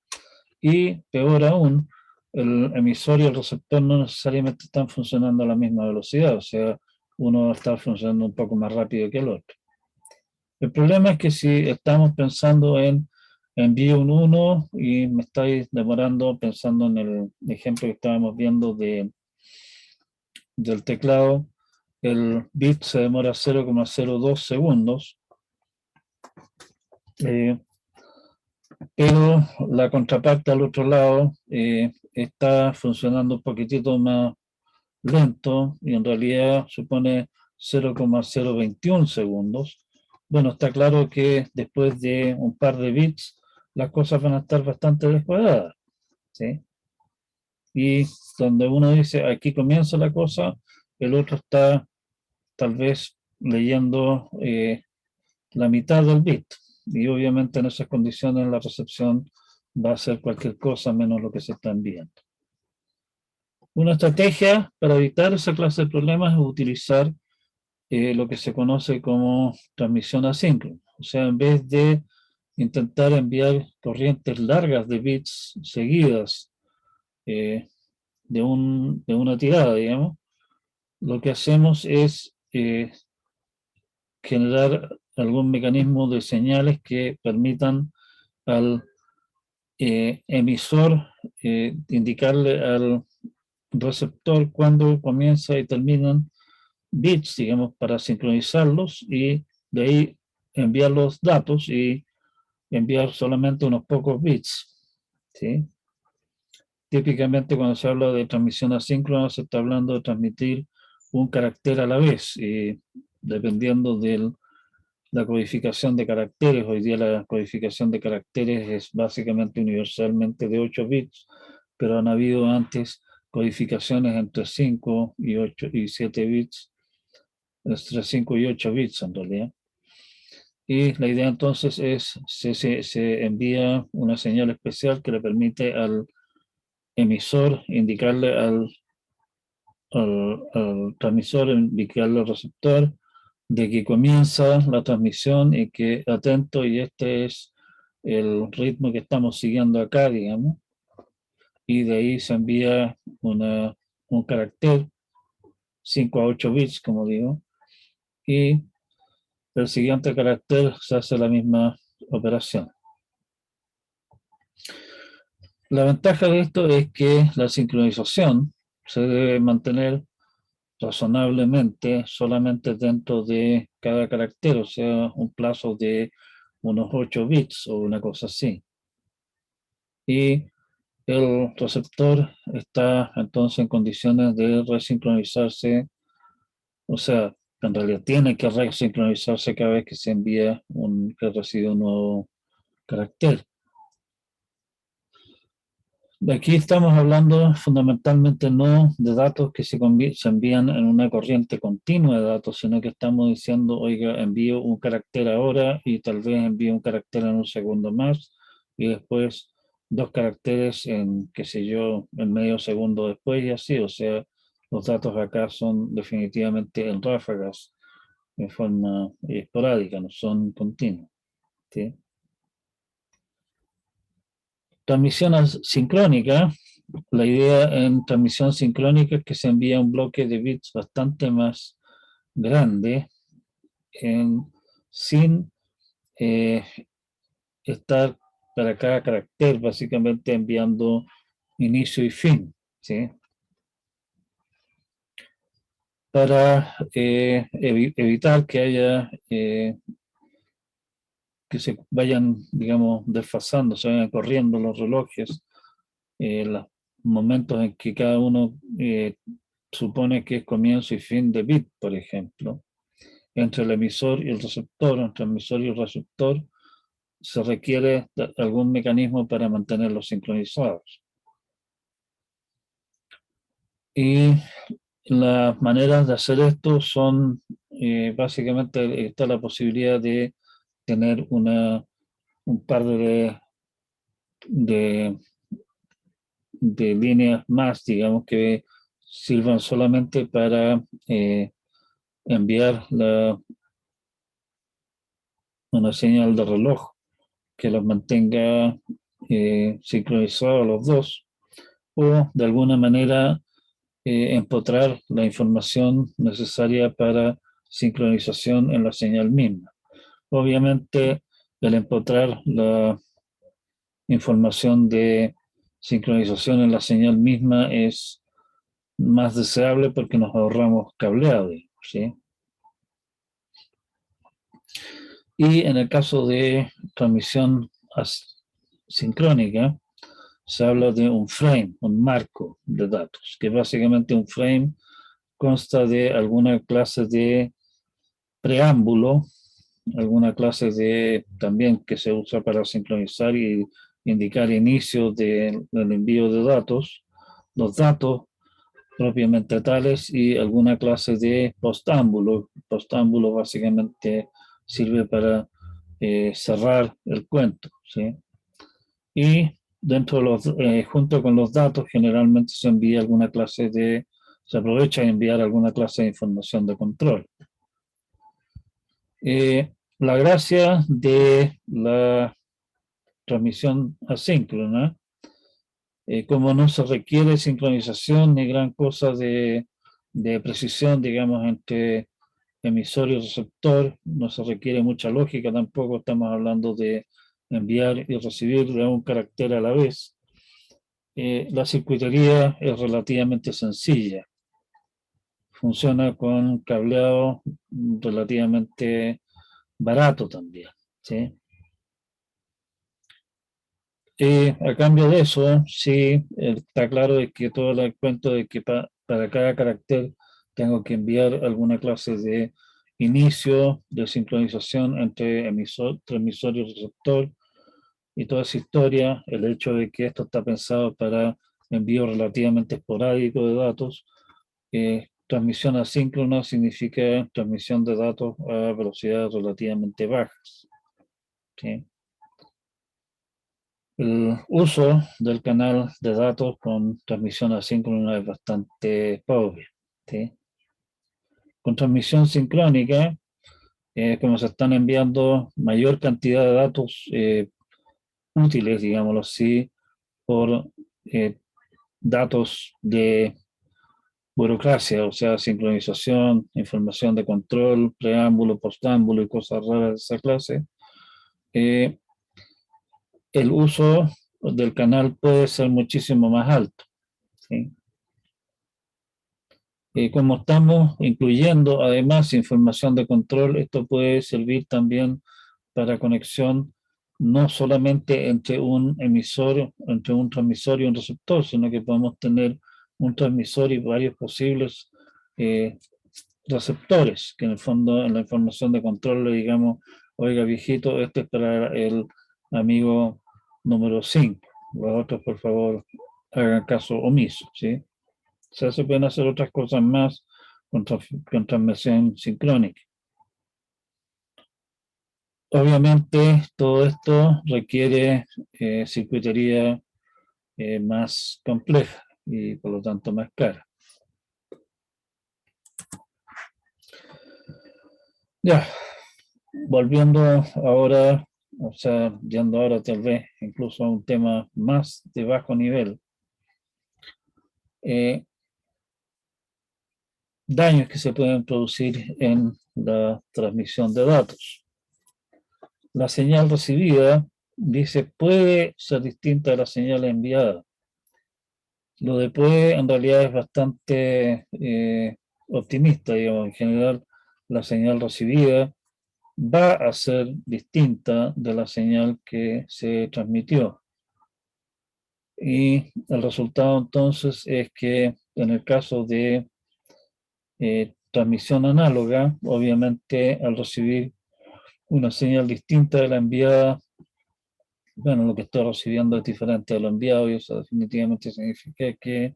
Speaker 1: Y peor aún, el emisor y el receptor no necesariamente están funcionando a la misma velocidad, o sea, uno está funcionando un poco más rápido que el otro. El problema es que si estamos pensando en envío un 1 y me estáis demorando pensando en el ejemplo que estábamos viendo del teclado, el bit se demora 0,02 segundos, pero la contraparte al otro lado está funcionando un poquitito más lento y en realidad supone 0,021 segundos. Bueno, está claro que después de un par de bits las cosas van a estar bastante descuadradas, ¿sí? Y donde uno dice aquí comienza la cosa, el otro está tal vez leyendo la mitad del bit. Y obviamente en esas condiciones la recepción va a ser cualquier cosa menos lo que se está enviando. Una estrategia para evitar esa clase de problemas es utilizar lo que se conoce como transmisión asíncrona. O sea, en vez de intentar enviar corrientes largas de bits seguidas eh, de una tirada, digamos, lo que hacemos es generar algún mecanismo de señales que permitan al emisor indicarle al receptor cuando comienza y terminan bits, digamos, para sincronizarlos y de ahí enviar los datos y enviar solamente unos pocos bits, ¿sí? Típicamente cuando se habla de transmisión asíncrona se está hablando de transmitir un carácter a la vez y dependiendo de la codificación de caracteres, hoy día la codificación de caracteres es básicamente universalmente de 8 bits, pero han habido antes codificaciones entre 5 y 8 y 7 bits, entre 5 y 8 bits en realidad. Y la idea entonces es, se envía una señal especial que le permite al emisor indicarle al transmisor, indicarle al receptor de que comienza la transmisión y que atento, y este es el ritmo que estamos siguiendo acá, digamos, y de ahí se envía un carácter 5 a 8 bits, como digo, y el siguiente carácter se hace la misma operación. La ventaja de esto es que la sincronización se debe mantener razonablemente solamente dentro de cada carácter, o sea, un plazo de unos 8 bits o una cosa así. Y el receptor está entonces en condiciones de resincronizarse, o sea, en realidad tiene que resincronizarse cada vez que se envía que recibe un nuevo carácter. Aquí estamos hablando fundamentalmente no de datos que se envían en una corriente continua de datos, sino que estamos diciendo, oiga, envío un carácter ahora y tal vez envío un carácter en un segundo más y después dos caracteres en, qué sé yo, en medio segundo después y así. O sea, los datos acá son definitivamente en ráfagas, en forma esporádica, no son continuos, ¿sí? Transmisión sincrónica. La idea en transmisión sincrónica es que se envía un bloque de bits bastante más grande sin eh, estar para cada carácter básicamente enviando inicio y fin, ¿sí? Para evitar que haya que se vayan, digamos, desfasando, se vayan corriendo los relojes, los momentos en que cada uno supone que es comienzo y fin de bit, por ejemplo, entre el emisor y el receptor, entre el emisor y el receptor, se requiere algún mecanismo para mantenerlos sincronizados. Y las maneras de hacer esto son, básicamente, está la posibilidad de tener un par de, de líneas más, digamos, que sirvan solamente para enviar una señal de reloj que los mantenga sincronizados los dos, o de alguna manera empotrar la información necesaria para sincronización en la señal misma. Obviamente, el empotrar la información de sincronización en la señal misma es más deseable porque nos ahorramos cableado, ¿sí? Y en el caso de transmisión sincrónica, se habla de un frame, un marco de datos, que básicamente un frame consta de alguna clase de preámbulo, alguna clase de también que se usa para sincronizar y indicar inicio del envío de datos, los datos propiamente tales y alguna clase de postámbulo. Postámbulo básicamente sirve para cerrar el cuento, ¿sí? Y dentro de los, junto con los datos, generalmente se envía alguna clase de, se aprovecha de enviar alguna clase de información de control. La gracia de la transmisión asíncrona, como no se requiere sincronización ni gran cosa de precisión, digamos, entre emisor y receptor, no se requiere mucha lógica tampoco, estamos hablando de enviar y recibir de un carácter a la vez. La circuitería es relativamente sencilla, funciona con cableado relativamente barato también, ¿sí? A cambio de eso, sí, está claro de que todo el cuento de que para cada carácter tengo que enviar alguna clase de inicio de sincronización entre emisor, transmisor y receptor y toda esa historia, el hecho de que esto está pensado para envío relativamente esporádico de datos. Transmisión asíncrona significa transmisión de datos a velocidades relativamente bajas, ¿sí? El uso del canal de datos con transmisión asíncrona es bastante pobre, ¿sí? Con transmisión sincrónica, como se están enviando mayor cantidad de datos útiles, digámoslo así, por datos de burocracia, o sea, sincronización, información de control, preámbulo, postámbulo y cosas raras de esa clase, el uso del canal puede ser muchísimo más alto, ¿sí? Como estamos incluyendo además información de control, esto puede servir también para conexión no solamente entre un emisor, entre un transmisor y un receptor, sino que podemos tener un transmisor y varios posibles receptores, que en el fondo en la información de control le digamos, oiga viejito, este es para el amigo número 5, los otros por favor hagan caso omiso, ¿sí? O sea, se pueden hacer otras cosas más con transmisión sincrónica. Obviamente, todo esto requiere circuitería más compleja y por lo tanto más cara. Ya, volviendo ahora, o sea, yendo ahora tal vez incluso a un tema más de bajo nivel, daños que se pueden producir en la transmisión de datos. La señal recibida, dice, puede ser distinta de la señal enviada. Lo de puede en realidad es bastante optimista, digamos. En general, la señal recibida va a ser distinta de la señal que se transmitió. Y el resultado entonces es que en el caso de transmisión análoga, obviamente al recibir una señal distinta de la enviada, bueno, lo que estoy recibiendo es diferente de lo enviado y eso definitivamente significa que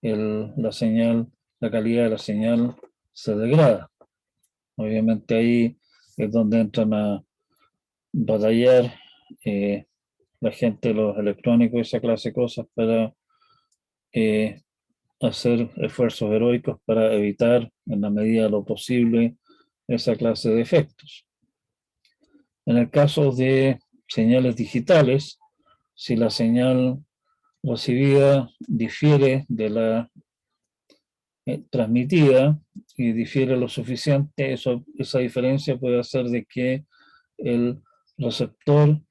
Speaker 1: la señal, la calidad de la señal se degrada. Obviamente ahí es donde entran a batallar la gente, los electrónicos, esa clase de cosas para hacer esfuerzos heroicos para evitar en la medida de lo posible esa clase de efectos. En el caso de señales digitales, si la señal recibida difiere de la transmitida y difiere lo suficiente, esa diferencia puede hacer de que el receptor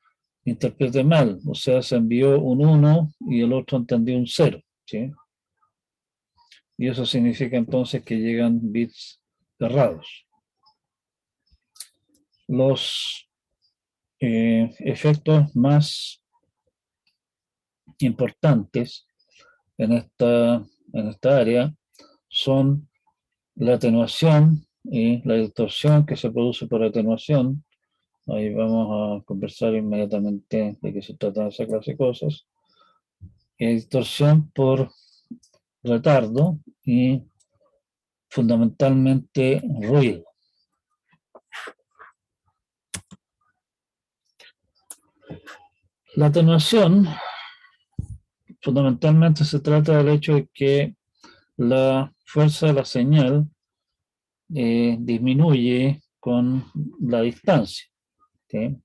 Speaker 1: interprete mal, o sea, se envió un 1 y el otro entendió un 0, ¿sí? Y eso significa entonces que llegan bits errados. Los efectos más importantes en esta área son la atenuación y la distorsión que se produce por atenuación. Ahí vamos a conversar inmediatamente de qué se trata esa clase de cosas. Distorsión por retardo y fundamentalmente ruido. La atenuación fundamentalmente se trata del hecho de que la fuerza de la señal disminuye con la distancia, ¿sí?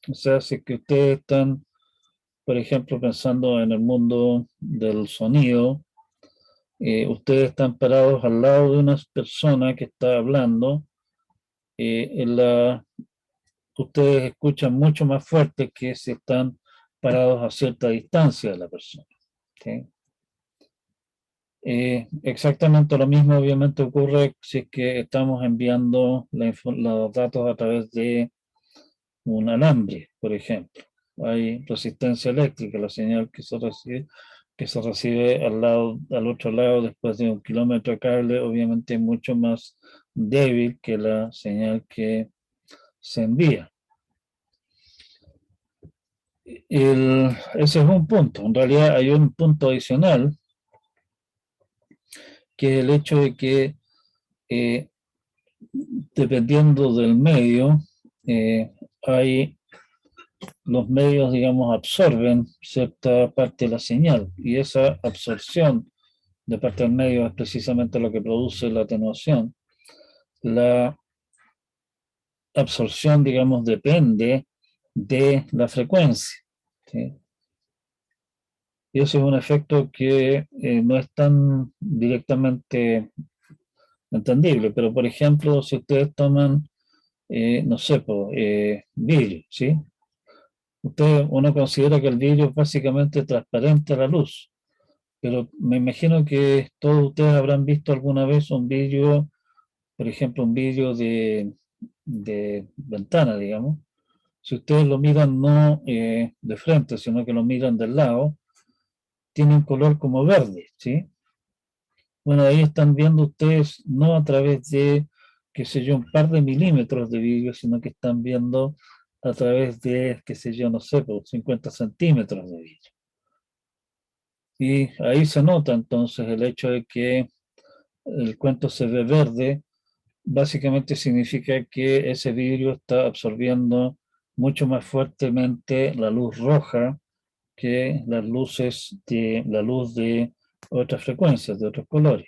Speaker 1: O sea, si que ustedes están, por ejemplo, pensando en el mundo del sonido, ustedes están parados al lado de una persona que está hablando, ustedes escuchan mucho más fuerte que si están parados a cierta distancia de la persona, ¿sí? Exactamente lo mismo obviamente ocurre si es que estamos enviando los datos a través de un alambre, por ejemplo. Hay resistencia eléctrica, la señal que se recibe al otro lado después de 1 kilómetro de cable, obviamente es mucho más débil que la señal que se envía. Ese es un punto. En realidad hay un punto adicional, que es el hecho de que dependiendo del medio, hay los medios, digamos, absorben cierta parte de la señal y esa absorción de parte del medio es precisamente lo que produce la atenuación. La absorción, digamos, depende de la frecuencia, ¿sí? Y eso es un efecto que no es tan directamente entendible, pero por ejemplo, si ustedes toman, no sé, vidrio, ¿sí? Uno considera que el vidrio es básicamente transparente a la luz, pero me imagino que todos ustedes habrán visto alguna vez un vidrio, por ejemplo, un vidrio de ventana, digamos. Si ustedes lo miran no de frente, sino que lo miran del lado, tiene un color como verde, ¿sí? Bueno, ahí están viendo ustedes no a través de, qué sé yo, un par de milímetros de vidrio, sino que están viendo a través de, qué sé yo, no sé, 50 centímetros de vidrio. Y ahí se nota entonces el hecho de que el cuento se ve verde, básicamente significa que ese vidrio está absorbiendo mucho más fuertemente la luz roja que la luz de otras frecuencias, de otros colores.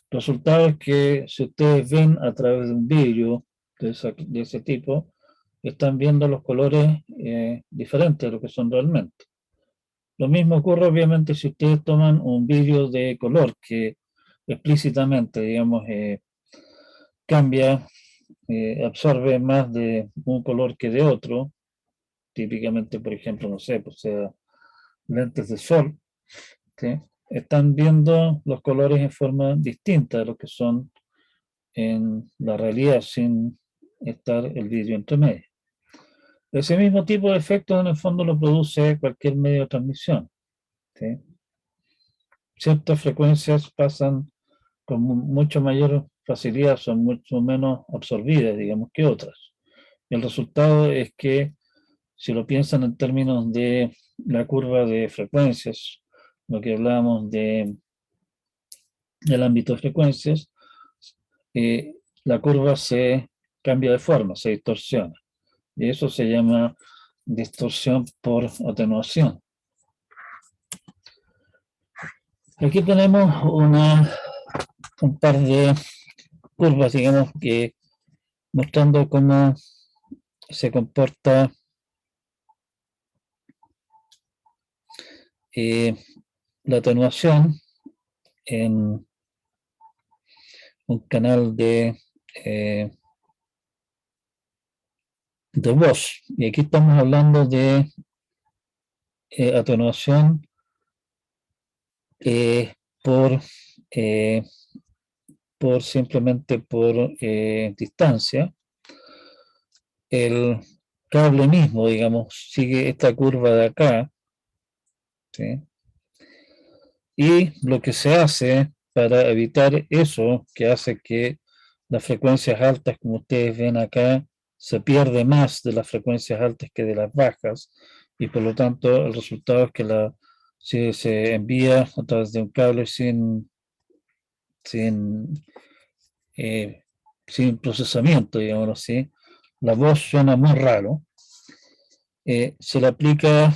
Speaker 1: El resultado es que si ustedes ven a través de un vidrio de ese tipo, están viendo los colores diferentes de lo que son realmente. Lo mismo ocurre obviamente si ustedes toman un vidrio de color que explícitamente, digamos, cambia, absorbe más de un color que de otro, típicamente, por ejemplo, no sé, pues sea lentes de sol, ¿sí? Están viendo los colores en forma distinta de lo que son en la realidad sin estar el vidrio entre medio. Ese mismo tipo de efecto en el fondo lo produce cualquier medio de transmisión, ¿sí? Ciertas frecuencias pasan con mucho mayor facilidad, son mucho menos absorbidas, digamos, que otras. El resultado es que, si lo piensan en términos de la curva de frecuencias, lo que hablábamos del ámbito de frecuencias, eh, la curva se cambia de forma, se distorsiona. Y eso se llama distorsión por atenuación. Aquí tenemos un par de curvas, digamos, que mostrando cómo se comporta la atenuación en un canal eh, de voz. Y aquí estamos hablando de atenuación por, eh, simplemente por distancia. El cable mismo, digamos, sigue esta curva de acá, ¿sí? Y lo que se hace para evitar eso, que hace que las frecuencias altas, como ustedes ven acá, se pierde más de las frecuencias altas que de las bajas, y por lo tanto el resultado es que si se envía a través de un cable sin, eh, sin procesamiento, digamos así, la voz suena muy raro. Se le aplica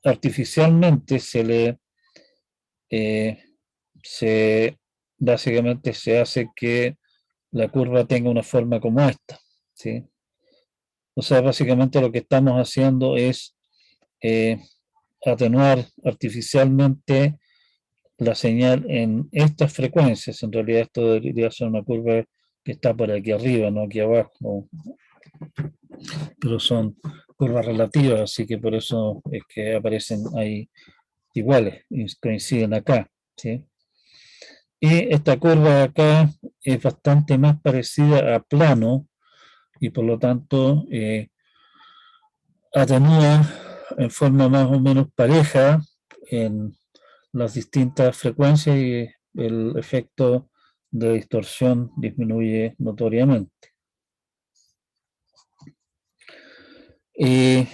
Speaker 1: artificialmente eh, se, básicamente se hace que la curva tenga una forma como esta, ¿sí? O sea, básicamente lo que estamos haciendo es eh, atenuar artificialmente la señal en estas frecuencias. En realidad esto debería ser una curva que está por aquí arriba, no aquí abajo, pero son curvas relativas, así que por eso es que aparecen ahí iguales, y coinciden acá, ¿sí? Y esta curva de acá es bastante más parecida a plano y por lo tanto atenúa en forma más o menos pareja en las distintas frecuencias y el efecto de distorsión disminuye notoriamente. Y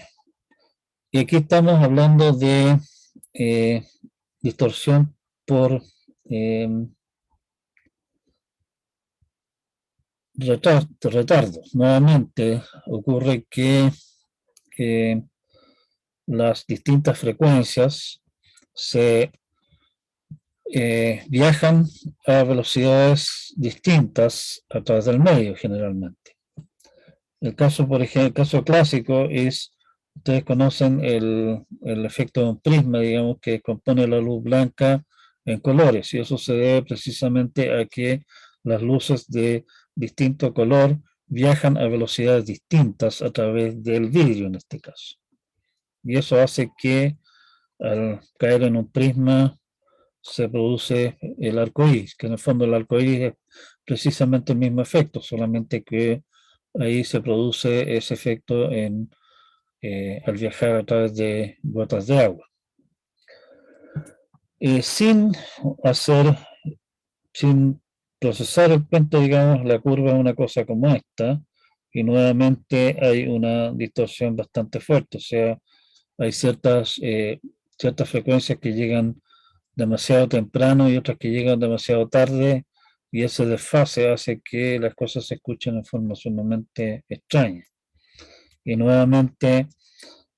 Speaker 1: aquí estamos hablando de distorsión por eh, retardo. Nuevamente ocurre que las distintas frecuencias se viajan a velocidades distintas a través del medio generalmente. El caso, por ejemplo, el caso clásico es, ustedes conocen el efecto de un prisma, digamos, que compone la luz blanca en colores, y eso se debe precisamente a que las luces de distinto color viajan a velocidades distintas a través del vidrio en este caso. Y eso hace que al caer en un prisma se produce el arco iris, que en el fondo el arco iris es precisamente el mismo efecto, solamente que ahí se produce ese efecto al viajar a través de gotas de agua. Sin hacer, sin procesar el cuento, digamos, la curva es una cosa como esta, y nuevamente hay una distorsión bastante fuerte, o sea, hay ciertas frecuencias que llegan demasiado temprano y otras que llegan demasiado tarde, y ese desfase hace que las cosas se escuchen en forma sumamente extraña. Y nuevamente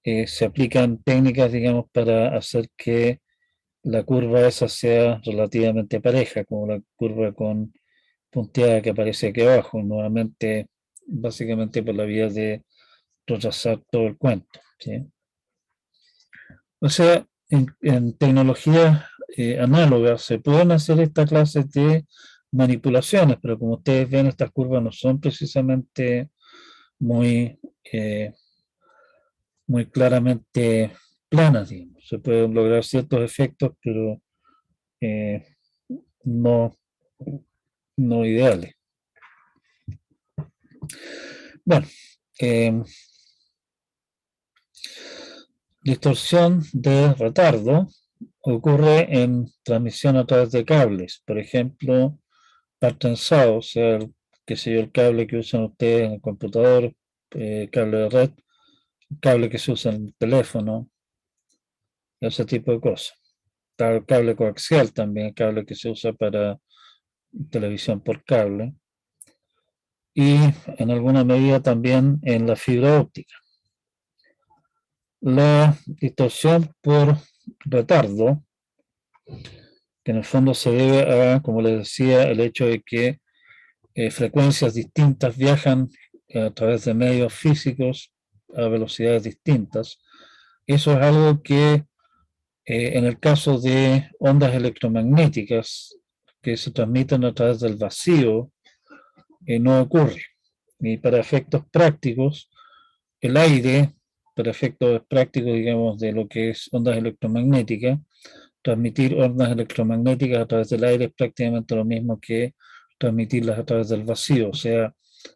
Speaker 1: se aplican técnicas, digamos, para hacer que la curva esa sea relativamente pareja, como la curva con punteada que aparece aquí abajo, nuevamente, básicamente por la vía de retrasar todo el cuento, ¿sí? O sea, en tecnologías análogas se pueden hacer esta clase de manipulaciones, pero como ustedes ven, estas curvas no son precisamente muy, eh, muy claramente planas, digamos. Se pueden lograr ciertos efectos, pero eh, no, no ideales. Bueno, eh, distorsión de retardo ocurre en transmisión a través de cables. Por ejemplo, partensado, o sea, qué sé yo, el cable que usan ustedes en el computador, cable de red, cable que se usa en el teléfono, ese tipo de cosas. Está el cable coaxial también, el cable que se usa para televisión por cable. Y en alguna medida también en la fibra óptica. La distorsión por retardo, que en el fondo se debe a, como les decía, el hecho de que frecuencias distintas viajan a través de medios físicos a velocidades distintas. Eso es algo que en el caso de ondas electromagnéticas que se transmiten a través del vacío no ocurre. Y para efectos prácticos, el aire, para efectos prácticos, digamos, de lo que es ondas electromagnéticas, transmitir ondas electromagnéticas a través del aire es prácticamente lo mismo que transmitirlas a través del vacío. O sea,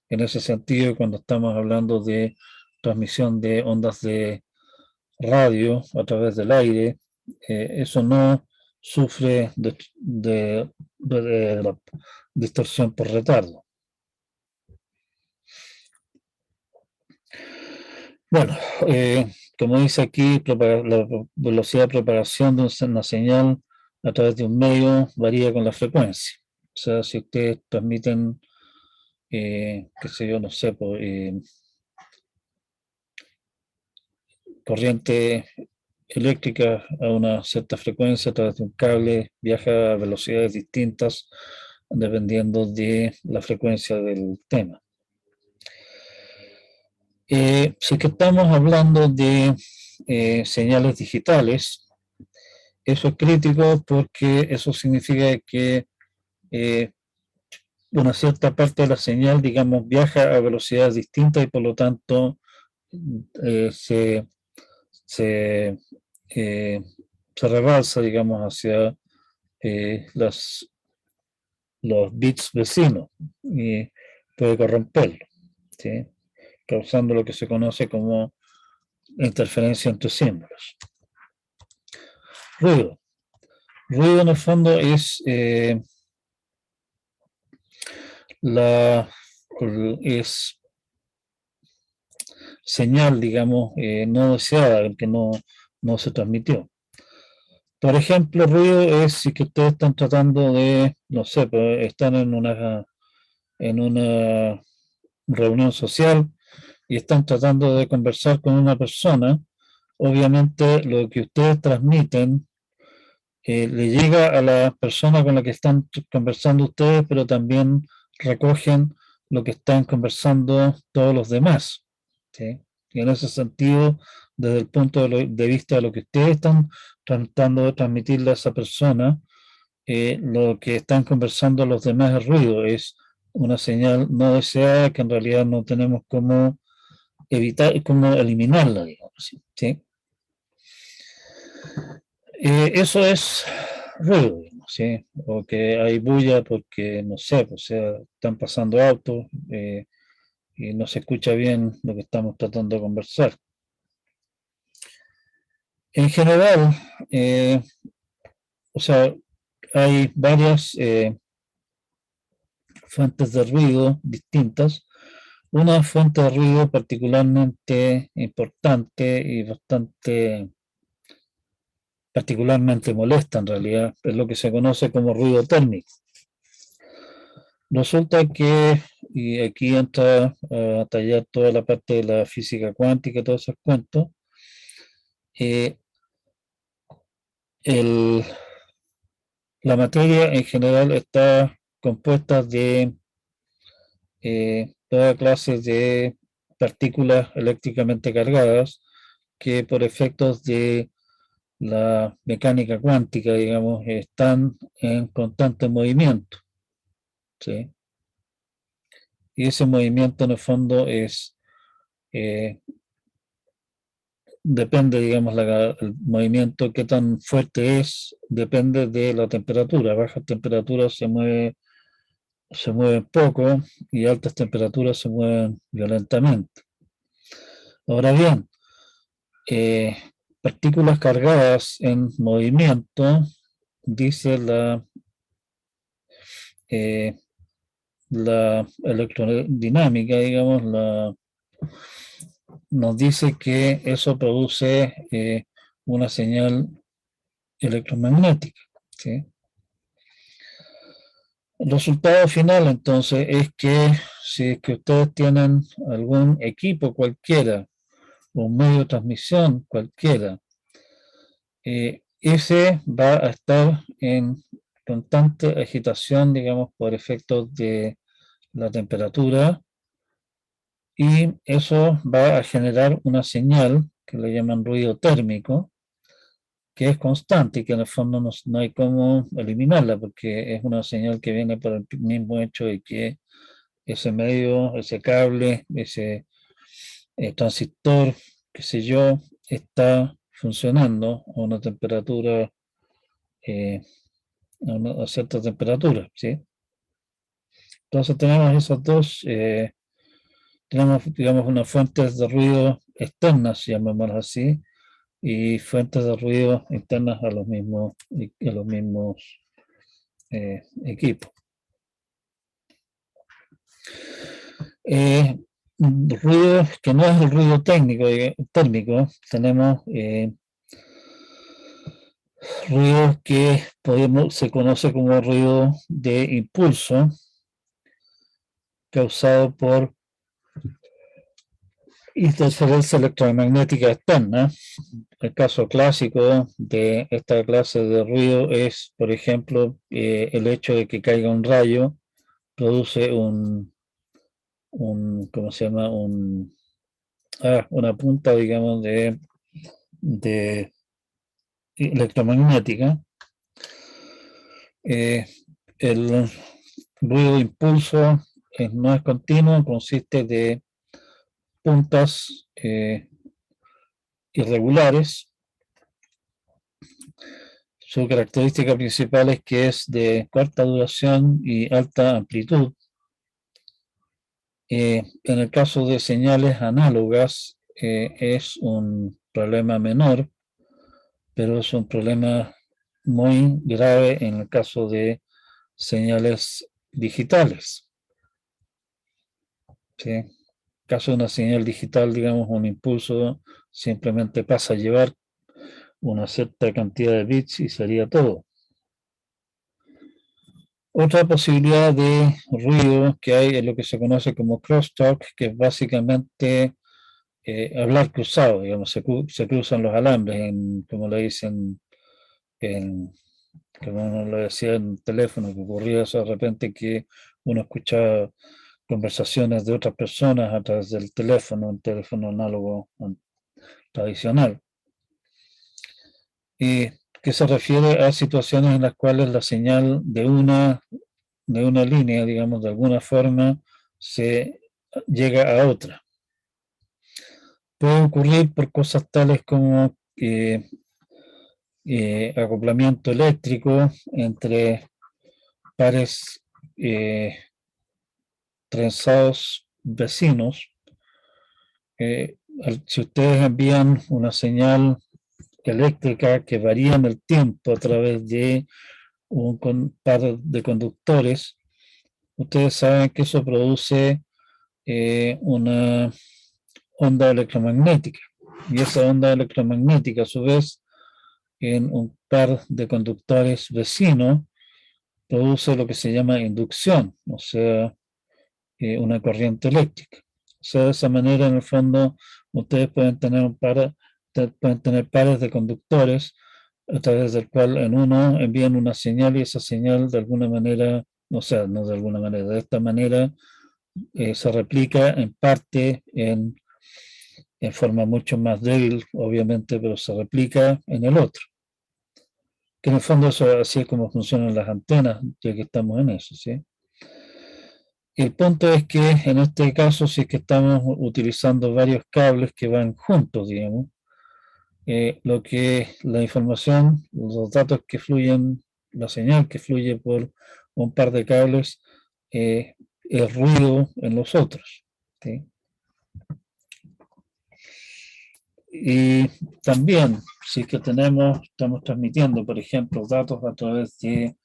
Speaker 1: en ese sentido, cuando estamos hablando de transmisión de ondas de radio a través del aire, eso no sufre de distorsión por retardo. Bueno, como dice aquí, la velocidad de propagación de una señal a través de un medio varía con la frecuencia. O sea, si ustedes transmiten, qué sé yo, no sé, corriente eléctrica a una cierta frecuencia a través de un cable viaja a velocidades distintas dependiendo de la frecuencia del tema. Si que estamos hablando de señales digitales, eso es crítico porque eso significa que una cierta parte de la señal, digamos, viaja a velocidades distintas y por lo tanto se rebalsa, digamos, hacia los bits vecinos y puede corromperlo, ¿sí? Causando lo que se conoce como interferencia entre símbolos. Ruido. Ruido en el fondo es señal, digamos, no deseada, que no se transmitió. Por ejemplo, ruido es si que ustedes están tratando de, no sé, están en una reunión social y están tratando de conversar con una persona, obviamente lo que ustedes transmiten le llega a la persona con la que están conversando ustedes, pero también recogen lo que están conversando todos los demás, ¿sí? Y en ese sentido, desde el punto de vista de lo que ustedes están tratando de transmitirle a esa persona, lo que están conversando los demás es ruido, es una señal no deseada que en realidad no tenemos cómo evitar, cómo eliminarla, digamos, ¿sí? Eso es ruido, digamos, ¿sí? O que hay bulla porque, no sé, o sea, están pasando autos y no se escucha bien lo que estamos tratando de conversar. En general, o sea, hay varias fuentes de ruido distintas. Una fuente de ruido particularmente importante y particularmente molesta en realidad es lo que se conoce como ruido térmico. Resulta que, y aquí entra a tallar toda la parte de la física cuántica y todos esos cuentos, la materia en general está compuesta de toda clase de partículas eléctricamente cargadas que por efectos de la mecánica cuántica, digamos, están en constante movimiento, ¿sí? Y ese movimiento en el fondo es, depende, digamos, el movimiento, qué tan fuerte es, depende de la temperatura. A bajas temperaturas se mueven poco y a altas temperaturas se mueven violentamente. Ahora bien, partículas cargadas en movimiento, dice la electrodinámica, digamos, nos dice que eso produce una señal electromagnética, ¿sí? El resultado final entonces es que si es que ustedes tienen algún equipo cualquiera, un medio de transmisión cualquiera, ese va a estar en constante agitación, digamos, por efectos de la temperatura, y eso va a generar una señal que le llaman ruido térmico, que es constante y que en el fondo no hay cómo eliminarla, porque es una señal que viene por el mismo hecho de que ese medio, ese cable, ese transistor, qué sé yo, está funcionando a una temperatura, a cierta temperatura, ¿sí? Entonces tenemos esas dos, tenemos, digamos, unas fuentes de ruido externas, llamémoslas así, y fuentes de ruido internas a los mismos equipos. Ruido que no es el ruido térmico, tenemos ruido que se conoce como ruido de impulso, causado por Interferencia electromagnética externa. El caso clásico de esta clase de ruido es, por ejemplo, el hecho de que caiga un rayo produce ¿cómo se llama? Una punta, digamos, de electromagnética. El ruido de impulso no es continuo, consiste de puntas irregulares. Su característica principal es que es de corta duración y alta amplitud. En el caso de señales análogas es un problema menor, pero es un problema muy grave en el caso de señales digitales. ¿Sí? En el caso de una señal digital, digamos, un impulso simplemente pasa a llevar una cierta cantidad de bits y sería todo. Otra posibilidad de ruido que hay es lo que se conoce como crosstalk, que es básicamente hablar cruzado, digamos, se cruzan los alambres, como le dicen, como uno lo decía en teléfono, que ocurría eso de repente que uno escuchaba conversaciones de otras personas a través del teléfono, un teléfono análogo tradicional. Que se refiere a situaciones en las cuales la señal de una línea, digamos, de alguna forma se llega a otra. Puede ocurrir por cosas tales como acoplamiento eléctrico entre pares trenzados vecinos. Si ustedes envían una señal eléctrica que varía en el tiempo a través de un par de conductores, ustedes saben que eso produce una onda electromagnética. Y esa onda electromagnética, a su vez, en un par de conductores vecinos, produce lo que se llama inducción, o sea, una corriente eléctrica. O sea, de esa manera, en el fondo, ustedes pueden tener pares de conductores a través del cual en uno envían una señal y esa señal de alguna manera, o sea, no de alguna manera, de esta manera se replica en parte en forma mucho más débil, obviamente, pero se replica en el otro. Que en el fondo eso así es como funcionan las antenas, ya que estamos en eso, ¿sí? El punto es que en este caso, si es que estamos utilizando varios cables que van juntos, digamos, la información, los datos que fluyen, la señal que fluye por un par de cables, es ruido en los otros, ¿sí? Y también, si es que estamos transmitiendo, por ejemplo, datos a través de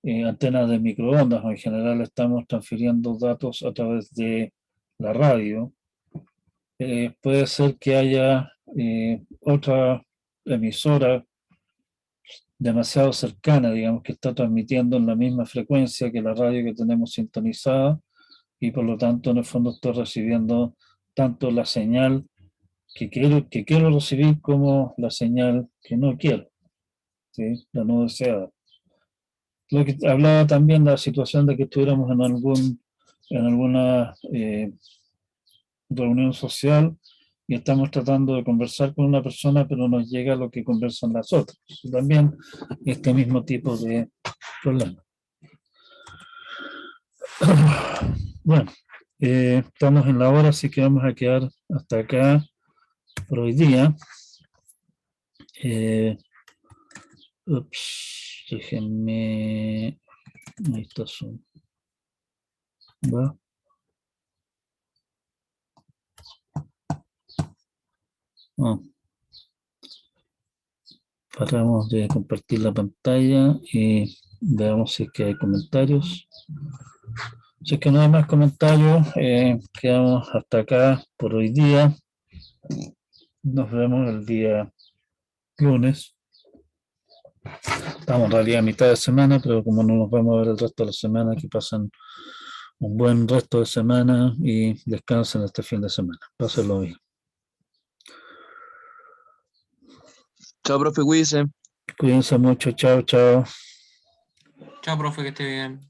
Speaker 1: antenas de microondas, o en general estamos transfiriendo datos a través de la radio, puede ser que haya otra emisora demasiado cercana, digamos, que está transmitiendo en la misma frecuencia que la radio que tenemos sintonizada y por lo tanto en el fondo estoy recibiendo tanto la señal que quiero recibir como la señal que no quiero, ¿sí? La no deseada. Lo que hablaba también de la situación de que estuviéramos en alguna reunión social y estamos tratando de conversar con una persona, pero nos llega lo que conversan las otras. También este mismo tipo de problema. Bueno, estamos en la hora, así que vamos a quedar hasta acá por hoy día. Déjenme. Ahí está Zoom. ¿Va? Paramos de compartir la pantalla y veamos si es que hay comentarios. Si es que no hay más comentarios, quedamos hasta acá por hoy día. Nos vemos el día lunes. Estamos en realidad a mitad de semana, pero como no nos vamos a ver el resto de la semana, que pasan Un buen resto de semana y descansen este fin de semana. Pásenlo bien.
Speaker 2: Chao, profe, cuídese.
Speaker 1: Cuídense mucho. Chao, chao.
Speaker 3: Chao, profe, que esté bien.